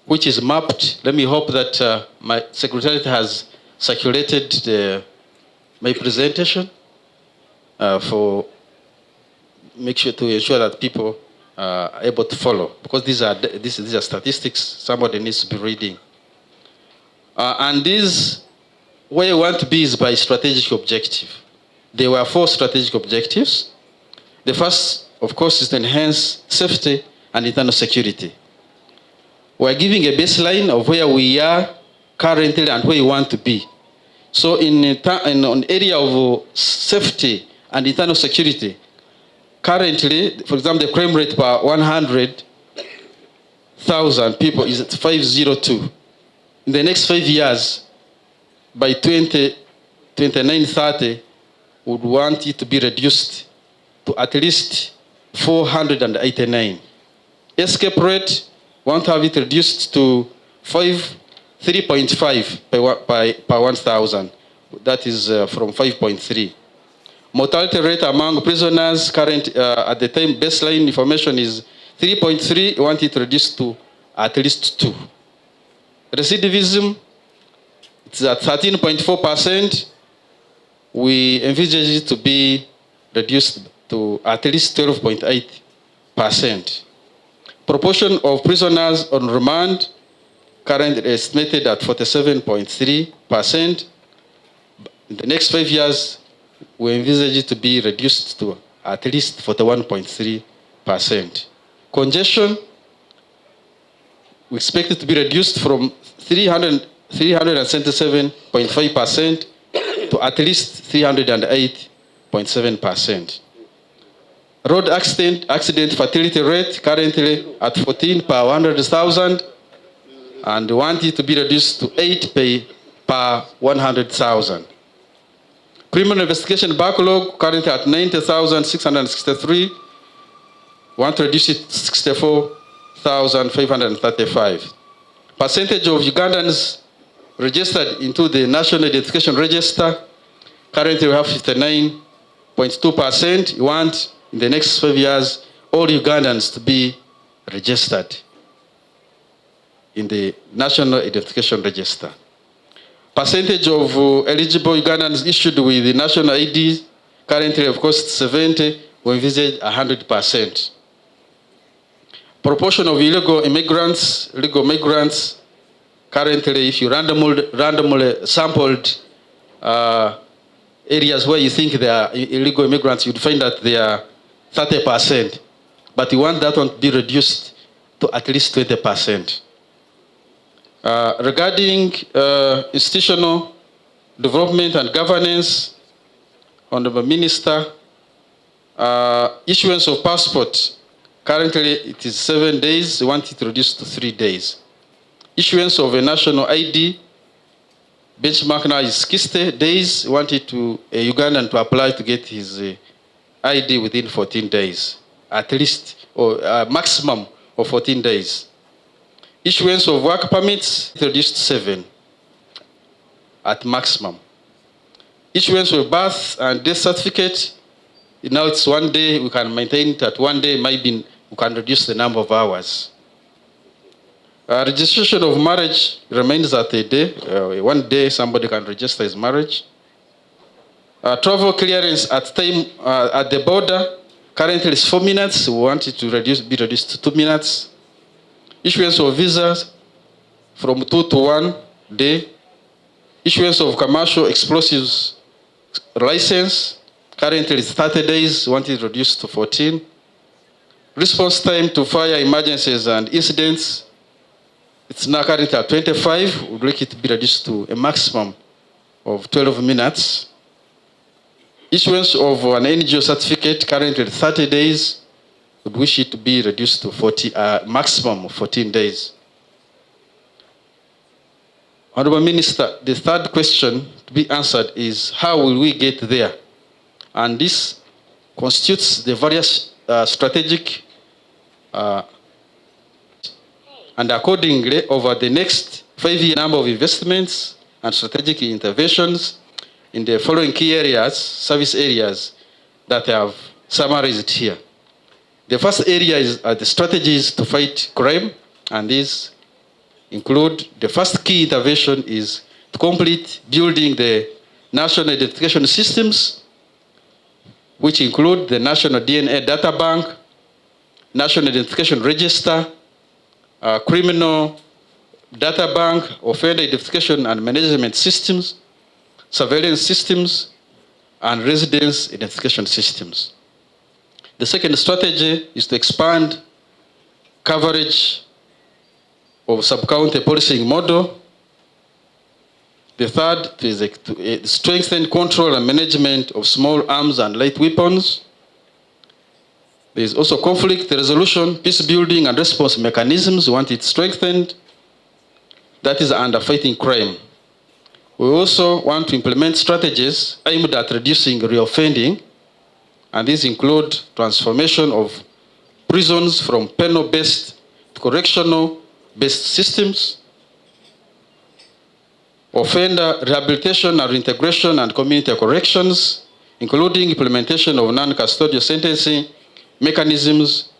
which is mapped. Let me hope that my secretariat has circulated my presentation to ensure that people are able to follow, because these are statistics somebody needs to be reading. And this, where we want to be is by strategic objective. There were 4 strategic objectives. The first, of course, is to enhance safety and internal security. We're giving a baseline of where we are currently and where we want to be. So in an area of safety and internal security, currently, for example, the crime rate per 100,000 people is at 502. In the next 5 years, by 2029-30, we would want it to be reduced to at least 489. Escape rate, we want to have it reduced to 3.5 per 1,000. That is from 5.3. Mortality rate among prisoners current at the time baseline information is 3.3. We want it reduced to at least 2. Recidivism, it's at 13.4%. We envisage it to be reduced to at least 12.8%. Proportion of prisoners on remand, currently estimated at 47.3%. In the next 5 years, we envisage it to be reduced to at least 41.3%. Congestion, we expect it to be reduced from 377.5% to at least 308.7%. Road accident fatality rate currently at 14 per 100,000, and we want it to be reduced to 8 per 100,000. Criminal investigation backlog currently at 90,663. We want to reduce it to 64,535. Percentage of Ugandans registered into the National Identification Register, currently we have 59.2%. We want in the next 5 years all Ugandans to be registered in the National Identification Register. Percentage of eligible Ugandans issued with the national ID, currently of course 70, we envisage 100%. Proportion of illegal immigrants, legal migrants, currently if you randomly sampled areas where you think there are illegal immigrants, you'd find that they are 30%. But you want that one to be reduced to at least 20%. Regarding institutional development and governance, Honorable Minister, issuance of passport, currently it is 7 days, we want it reduced to 3 days. Issuance of a national ID, benchmark now is 60 days, we want it to a Ugandan to apply to get his ID within 14 days, at least, or maximum of 14 days. Issuance of work permits, reduced to 7 at maximum. Issuance of birth and death certificate, now it's 1 day, we can maintain it at 1 day, maybe we can reduce the number of hours. Registration of marriage remains at a day. 1 day somebody can register his marriage. Travel clearance at the border, currently is 4 minutes, we want it to be reduced to 2 minutes. Issuance of visas from 2 to 1 day. Issuance of commercial explosives license, currently is 30 days, want it reduced to 14. Response time to fire emergencies and incidents, it's now currently at 25. We'd like it to be reduced to a maximum of 12 minutes. Issuance of an NGO certificate, currently 30 days, would wish it to be reduced to maximum of 14 days. Honorable Minister, the third question to be answered is how will we get there? And this constitutes the various strategic and accordingly over the next 5-year number of investments and strategic interventions in the following key areas, service areas that I have summarized here. The first area is the strategies to fight crime, and these include the first key intervention is to complete building the national identification systems, which include the National DNA Data Bank, National Identification Register, Criminal Data Bank, Offender Identification and Management Systems, Surveillance Systems, and Residence Identification Systems. The second strategy is to expand coverage of sub-county policing model. The third is to strengthen control and management of small arms and light weapons. There is also conflict resolution, peace building, and response mechanisms. We want it strengthened. That is under fighting crime. We also want to implement strategies aimed at reducing reoffending, and these include transformation of prisons from penal-based to correctional-based systems, offender rehabilitation and reintegration and community corrections, including implementation of non-custodial sentencing mechanisms,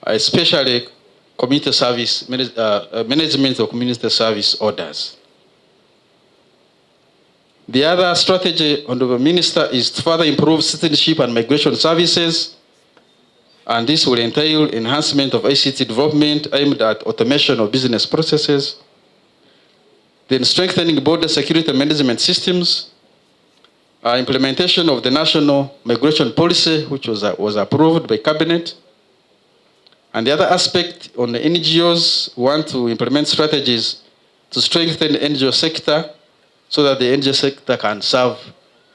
especially community service, management of community service orders. The other strategy, Honorable Minister, is to further improve citizenship and migration services, and this will entail enhancement of ICT development aimed at automation of business processes, then strengthening border security management systems, implementation of the national migration policy, which was approved by Cabinet. And the other aspect on the NGOs, we want to implement strategies to strengthen the NGO sector so that the NGO sector can serve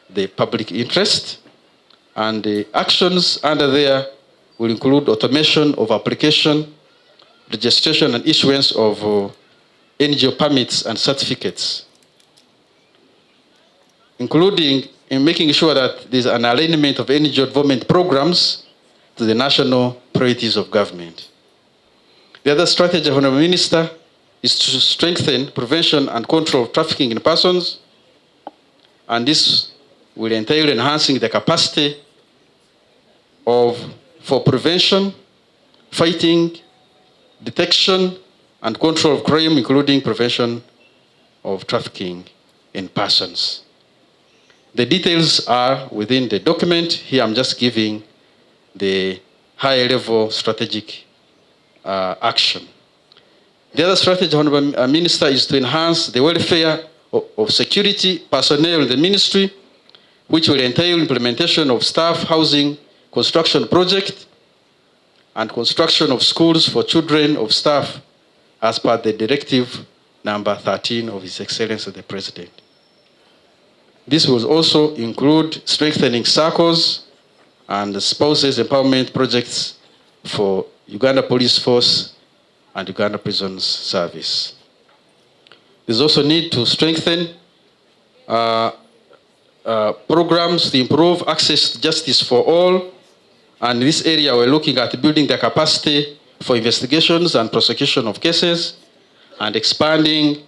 the public interest. And the actions under there will include automation of application, registration and issuance of NGO permits and certificates, including in making sure that there's an alignment of NGO development programs to the national priorities of government. The other strategy, Honorable Minister, is to strengthen prevention and control of trafficking in persons, and this will entail enhancing the capacity for prevention, fighting, detection, and control of crime, including prevention of trafficking in persons. The details are within the document. Here I'm just giving the high-level strategic action. The other strategy, Honorable Minister, is to enhance the welfare of security personnel in the ministry, which will entail implementation of staff housing construction project and construction of schools for children of staff as per the Directive number 13 of His Excellency the President. This will also include strengthening circles and spouses empowerment projects for Uganda Police Force and Uganda Prisons Service. There's also need to strengthen programs to improve access to justice for all. And in this area, we're looking at building the capacity for investigations and prosecution of cases and expanding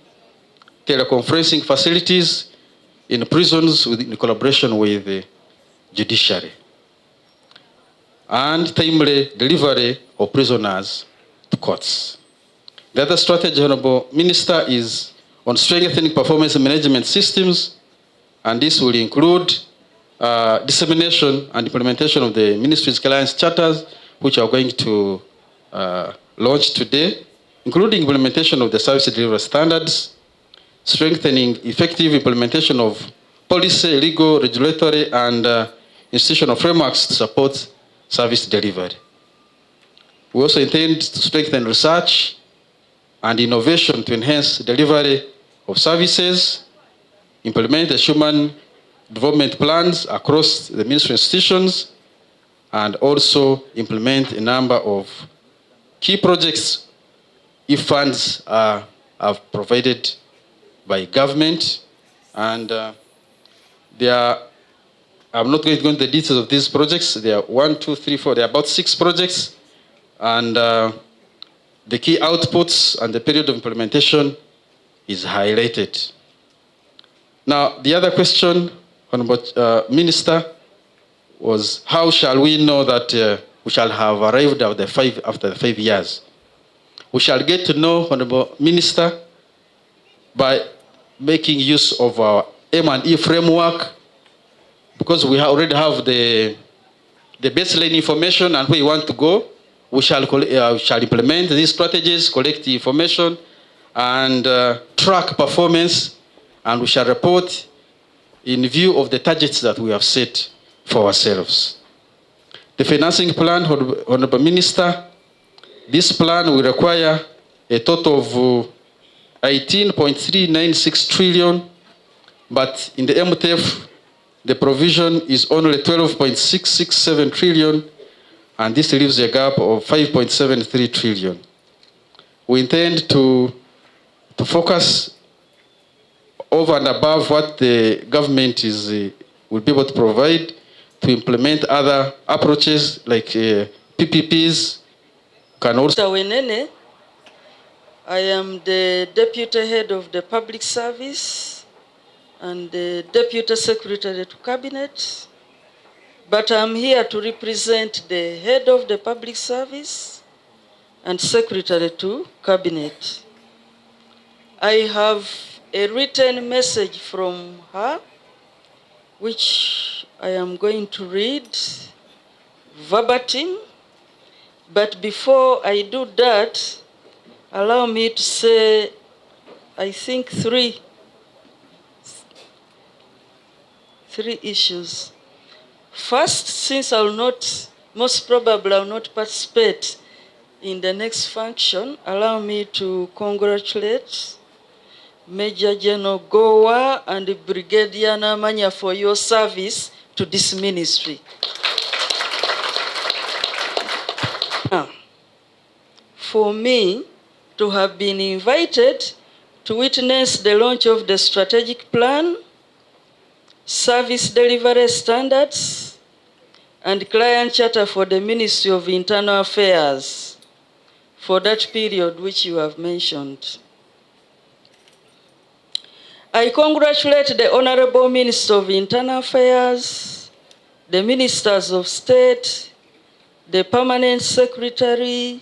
teleconferencing facilities in prisons in collaboration with the judiciary, and timely delivery of prisoners to courts. The other strategy, Honorable Minister, is on strengthening performance management systems, and this will include dissemination and implementation of the ministry's clients charters, which are going to launch today, including implementation of the service delivery standards, strengthening effective implementation of policy, legal, regulatory, and institutional frameworks to support service delivery. We also intend to strengthen research and innovation to enhance delivery of services, implement the human development plans across the ministry institutions, and also implement a number of key projects if funds are provided by government. And I'm not going to go into the details of these projects. There are 1, 2, 3, 4, there are about 6 projects. And the key outputs and the period of implementation is highlighted. Now, the other question, Honorable Minister, was how shall we know that we shall have arrived after the 5 years? We shall get to know, Honorable Minister, by making use of our M&E framework, because we already have the baseline information and where we want to go. We shall implement these strategies, collect the information, and track performance, and we shall report in view of the targets that we have set for ourselves. The financing plan, Honorable Minister, this plan will require a total of 18.396 trillion, but in the MTF, the provision is only 12.667 trillion, and this leaves a gap of 5.73 trillion. We intend to focus over and above what the government will be able to provide to implement other approaches like PPPs. Can also. I am the Deputy Head of the Public Service and the Deputy Secretary to Cabinet, but I'm here to represent the Head of the Public Service and Secretary to Cabinet. I have a written message from her, which I am going to read verbatim, but before I do that, allow me to say, I think three issues. First, since most probably I will not participate in the next function, allow me to congratulate Major General Gowa and Brigadier Amaanyi for your service to this ministry. For me to have been invited to witness the launch of the strategic plan, service delivery standards, and client charter for the Ministry of Internal Affairs for that period which you have mentioned. I congratulate the Honorable Minister of Internal Affairs, the Ministers of State, the Permanent Secretary,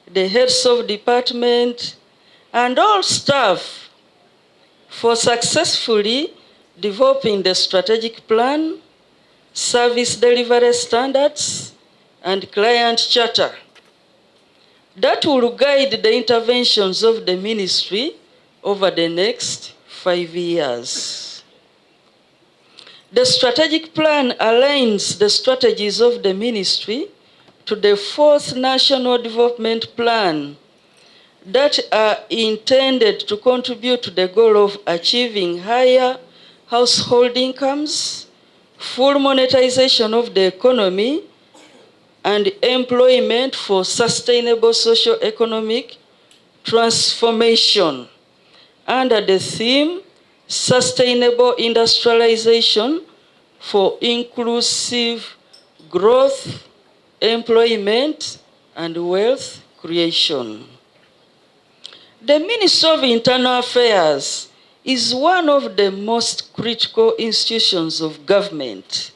the heads of department, and all staff for successfully developing the strategic plan, service delivery standards, and client charter that will guide the interventions of the ministry over the next 5 years. The strategic plan aligns the strategies of the ministry to the 4th National Development Plan that are intended to contribute to the goal of achieving higher household incomes, full monetization of the economy, and employment for sustainable socio-economic transformation under the theme Sustainable Industrialization for Inclusive Growth, Employment, and Wealth Creation. The Ministry of Internal Affairs is one of the most critical institutions of government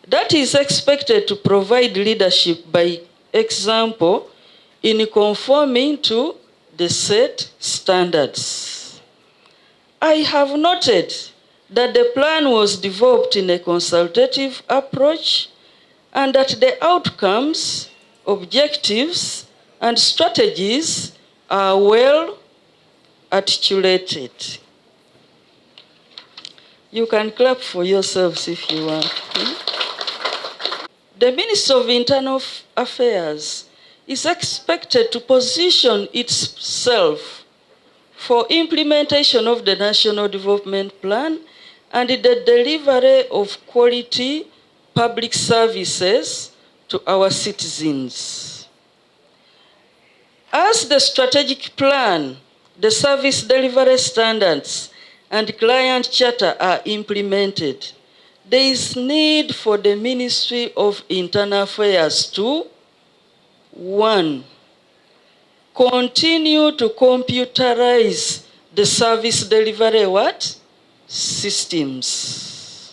that is expected to provide leadership by example in conforming to the set standards. I have noted that the plan was developed in a consultative approach and that the outcomes, objectives, and strategies are well articulated. You can clap for yourselves if you want. The Ministry of Internal Affairs is expected to position itself for implementation of the National Development Plan and the delivery of quality public services to our citizens. As the strategic plan, the service delivery standards, and client charter are implemented, there is need for the Ministry of Internal Affairs to 1. Continue to computerize the service delivery systems.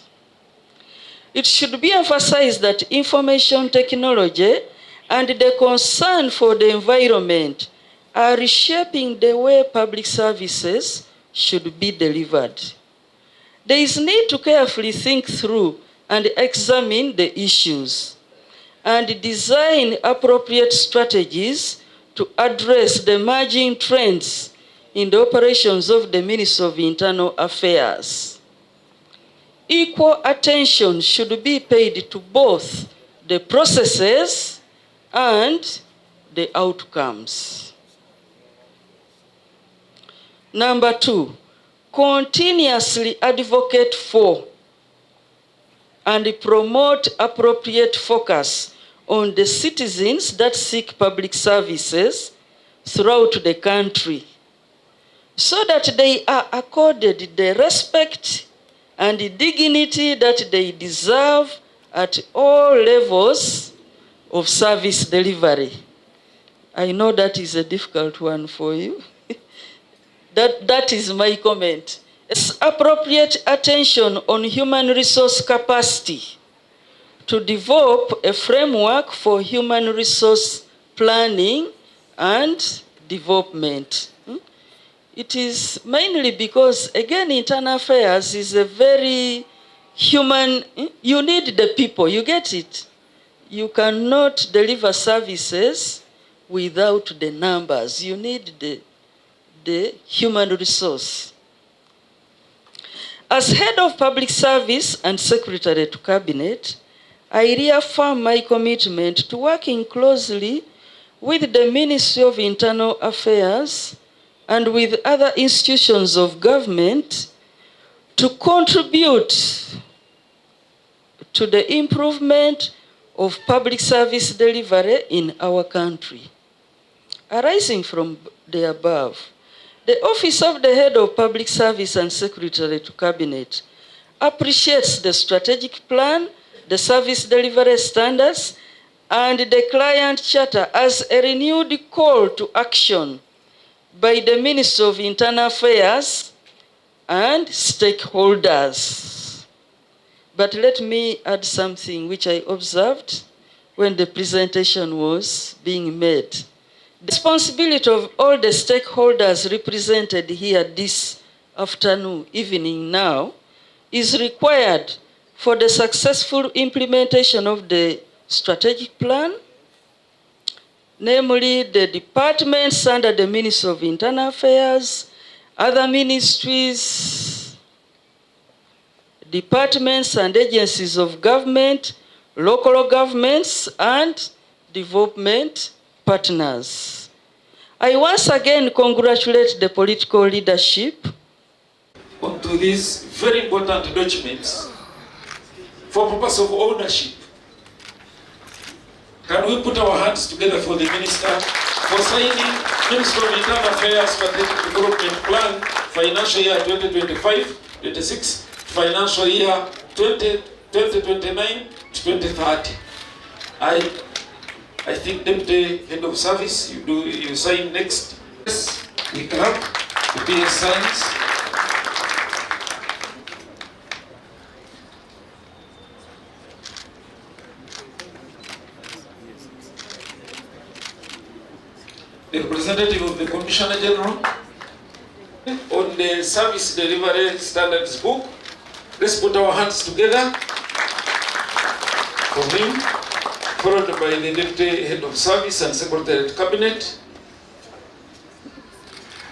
It should be emphasized that information technology and the concern for the environment are reshaping the way public services should be delivered. There is need to carefully think through and examine the issues and design appropriate strategies to address the emerging trends in the operations of the Ministry of Internal Affairs. Equal attention should be paid to both the processes and the outcomes. Number 2, continuously advocate for and promote appropriate focus on the citizens that seek public services throughout the country, so that they are accorded the respect and the dignity that they deserve at all levels of service delivery. I know that is a difficult one for you. That is my comment. It's appropriate attention on human resource capacity to develop a framework for human resource planning and development. It is mainly because, again, internal affairs is a very human, you need the people, you get it. You cannot deliver services without the numbers. You need the human resource. As head of public service and secretary to cabinet, I reaffirm my commitment to working closely with the Ministry of Internal Affairs and with other institutions of government to contribute to the improvement of public service delivery in our country. Arising from the above, the Office of the Head of Public Service and Secretary to Cabinet appreciates the strategic plan, the service delivery standards, and the client charter as a renewed call to action by the Ministry of Internal Affairs and stakeholders. But let me add something which I observed when the presentation was being made. The responsibility of all the stakeholders represented here this afternoon, evening now, is required for the successful implementation of the strategic plan, namely the departments under the Ministry of Internal Affairs, other ministries, departments and agencies of government, local governments, and development partners. I once again congratulate the political leadership onto these very important documents for purpose of ownership. Can we put our hands together for the Minister for signing Ministry of Internal Affairs Strategic Development Plan, financial year 2025-26, financial year 2029-2030. I think Deputy Head of Service, you sign next. Yes, we clap. The PS signs. The representative of the Commissioner General on the service delivery standards book. Let's put our hands together for him, followed by the Deputy Head of Service and Secretary to Cabinet.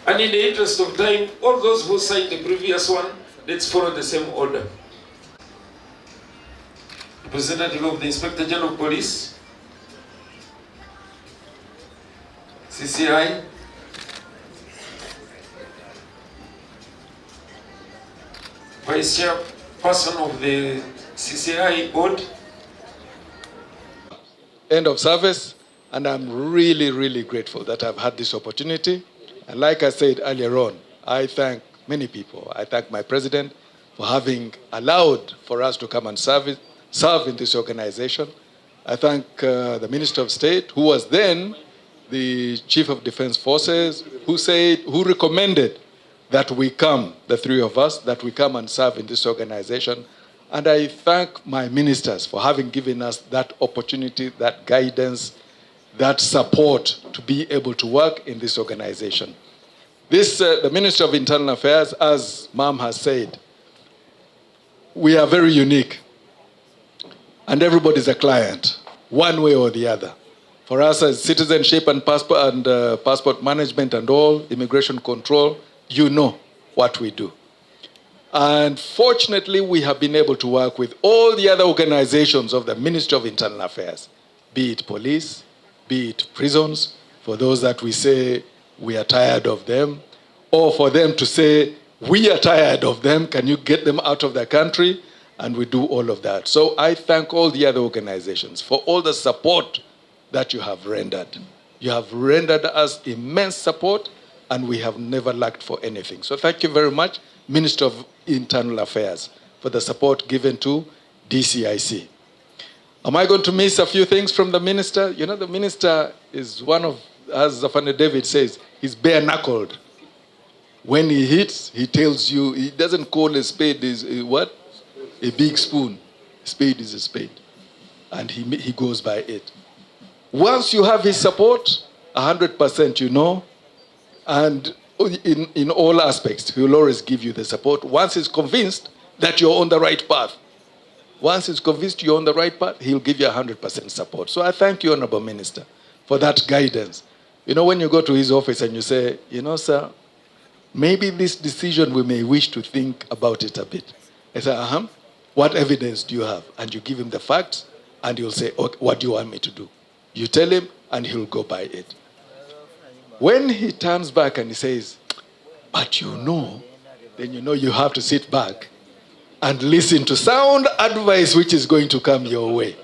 And in the interest of time, all those who signed the previous one, let's follow the same order. Representative of the Inspector General of Police. CCI. Vice Chairperson of the CCI board. End of service, and I'm really, really grateful that I've had this opportunity. And like I said earlier on, I thank many people. I thank my president for having allowed for us to come and serve in this organization. I thank the Minister of State, who was then the Chief of Defense Forces, who recommended that we come, the three of us, that we come and serve in this organization. And I thank my ministers for having given us that opportunity, that guidance, that support to be able to work in this organization. The Ministry of Internal Affairs, as Ma'am has said, we are very unique. And everybody's a client, one way or the other. For us as citizenship and passport management and all, immigration control, you know what we do. And fortunately, we have been able to work with all the other organizations of the Ministry of Internal Affairs, be it police, be it prisons, for those that we say we are tired of them, or for them to say, we are tired of them, can you get them out of the country? And we do all of that. So I thank all the other organizations for all the support that you have rendered. You have rendered us immense support, and we have never lacked for anything. So thank you very much, Minister of Internal Affairs, for the support given to DCIC. Am I going to miss a few things from the minister? You know, the minister is one of, as Zafane David says, he's bare-knuckled. When he hits, he tells you, he doesn't call a spade what? A big spoon. A spade is a spade. And he goes by it. Once you have his support, 100% you know, and in all aspects, he will always give you the support. Once he's convinced that you're on the right path, once he's convinced you're on the right path, he'll give you 100% support. So I thank you, Honorable Minister, for that guidance. You know, when you go to his office and you say, you know, sir, maybe this decision we may wish to think about it a bit. I say, what evidence do you have? And you give him the facts, and he'll say, okay, what do you want me to do? You tell him, and he'll go by it. When he turns back and he says, but you know, then you know you have to sit back and listen to sound advice which is going to come your way.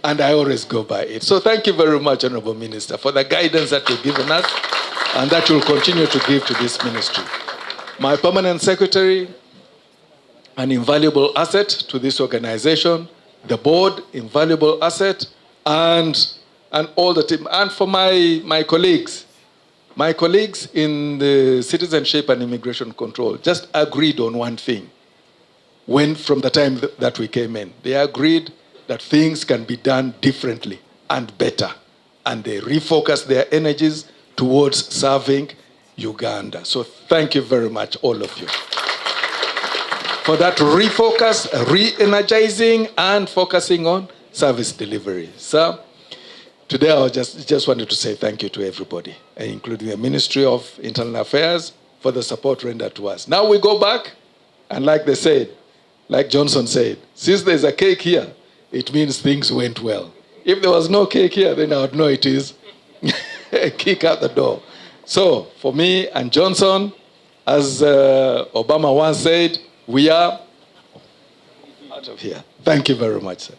And I always go by it. So thank you very much, Honorable Minister, for the guidance that you've given us and that you'll continue to give to this ministry. My permanent secretary, an invaluable asset to this organization, the board, invaluable asset, and all the team. And for my colleagues in the citizenship and immigration control just agreed on one thing. From the time that we came in, they agreed that things can be done differently and better. And they refocused their energies towards serving Uganda. So thank you very much, all of you, for that refocus, re-energizing, and focusing on service delivery. So today I just wanted to say thank you to everybody, including the Ministry of Internal Affairs, for the support rendered to us. Now we go back, and like they said, like Johnson said, since there's a cake here, it means things went well. If there was no cake here, then I would know it is a kick out the door. So for me and Johnson, as Obama once said, we are out of here. Thank you very much, sir.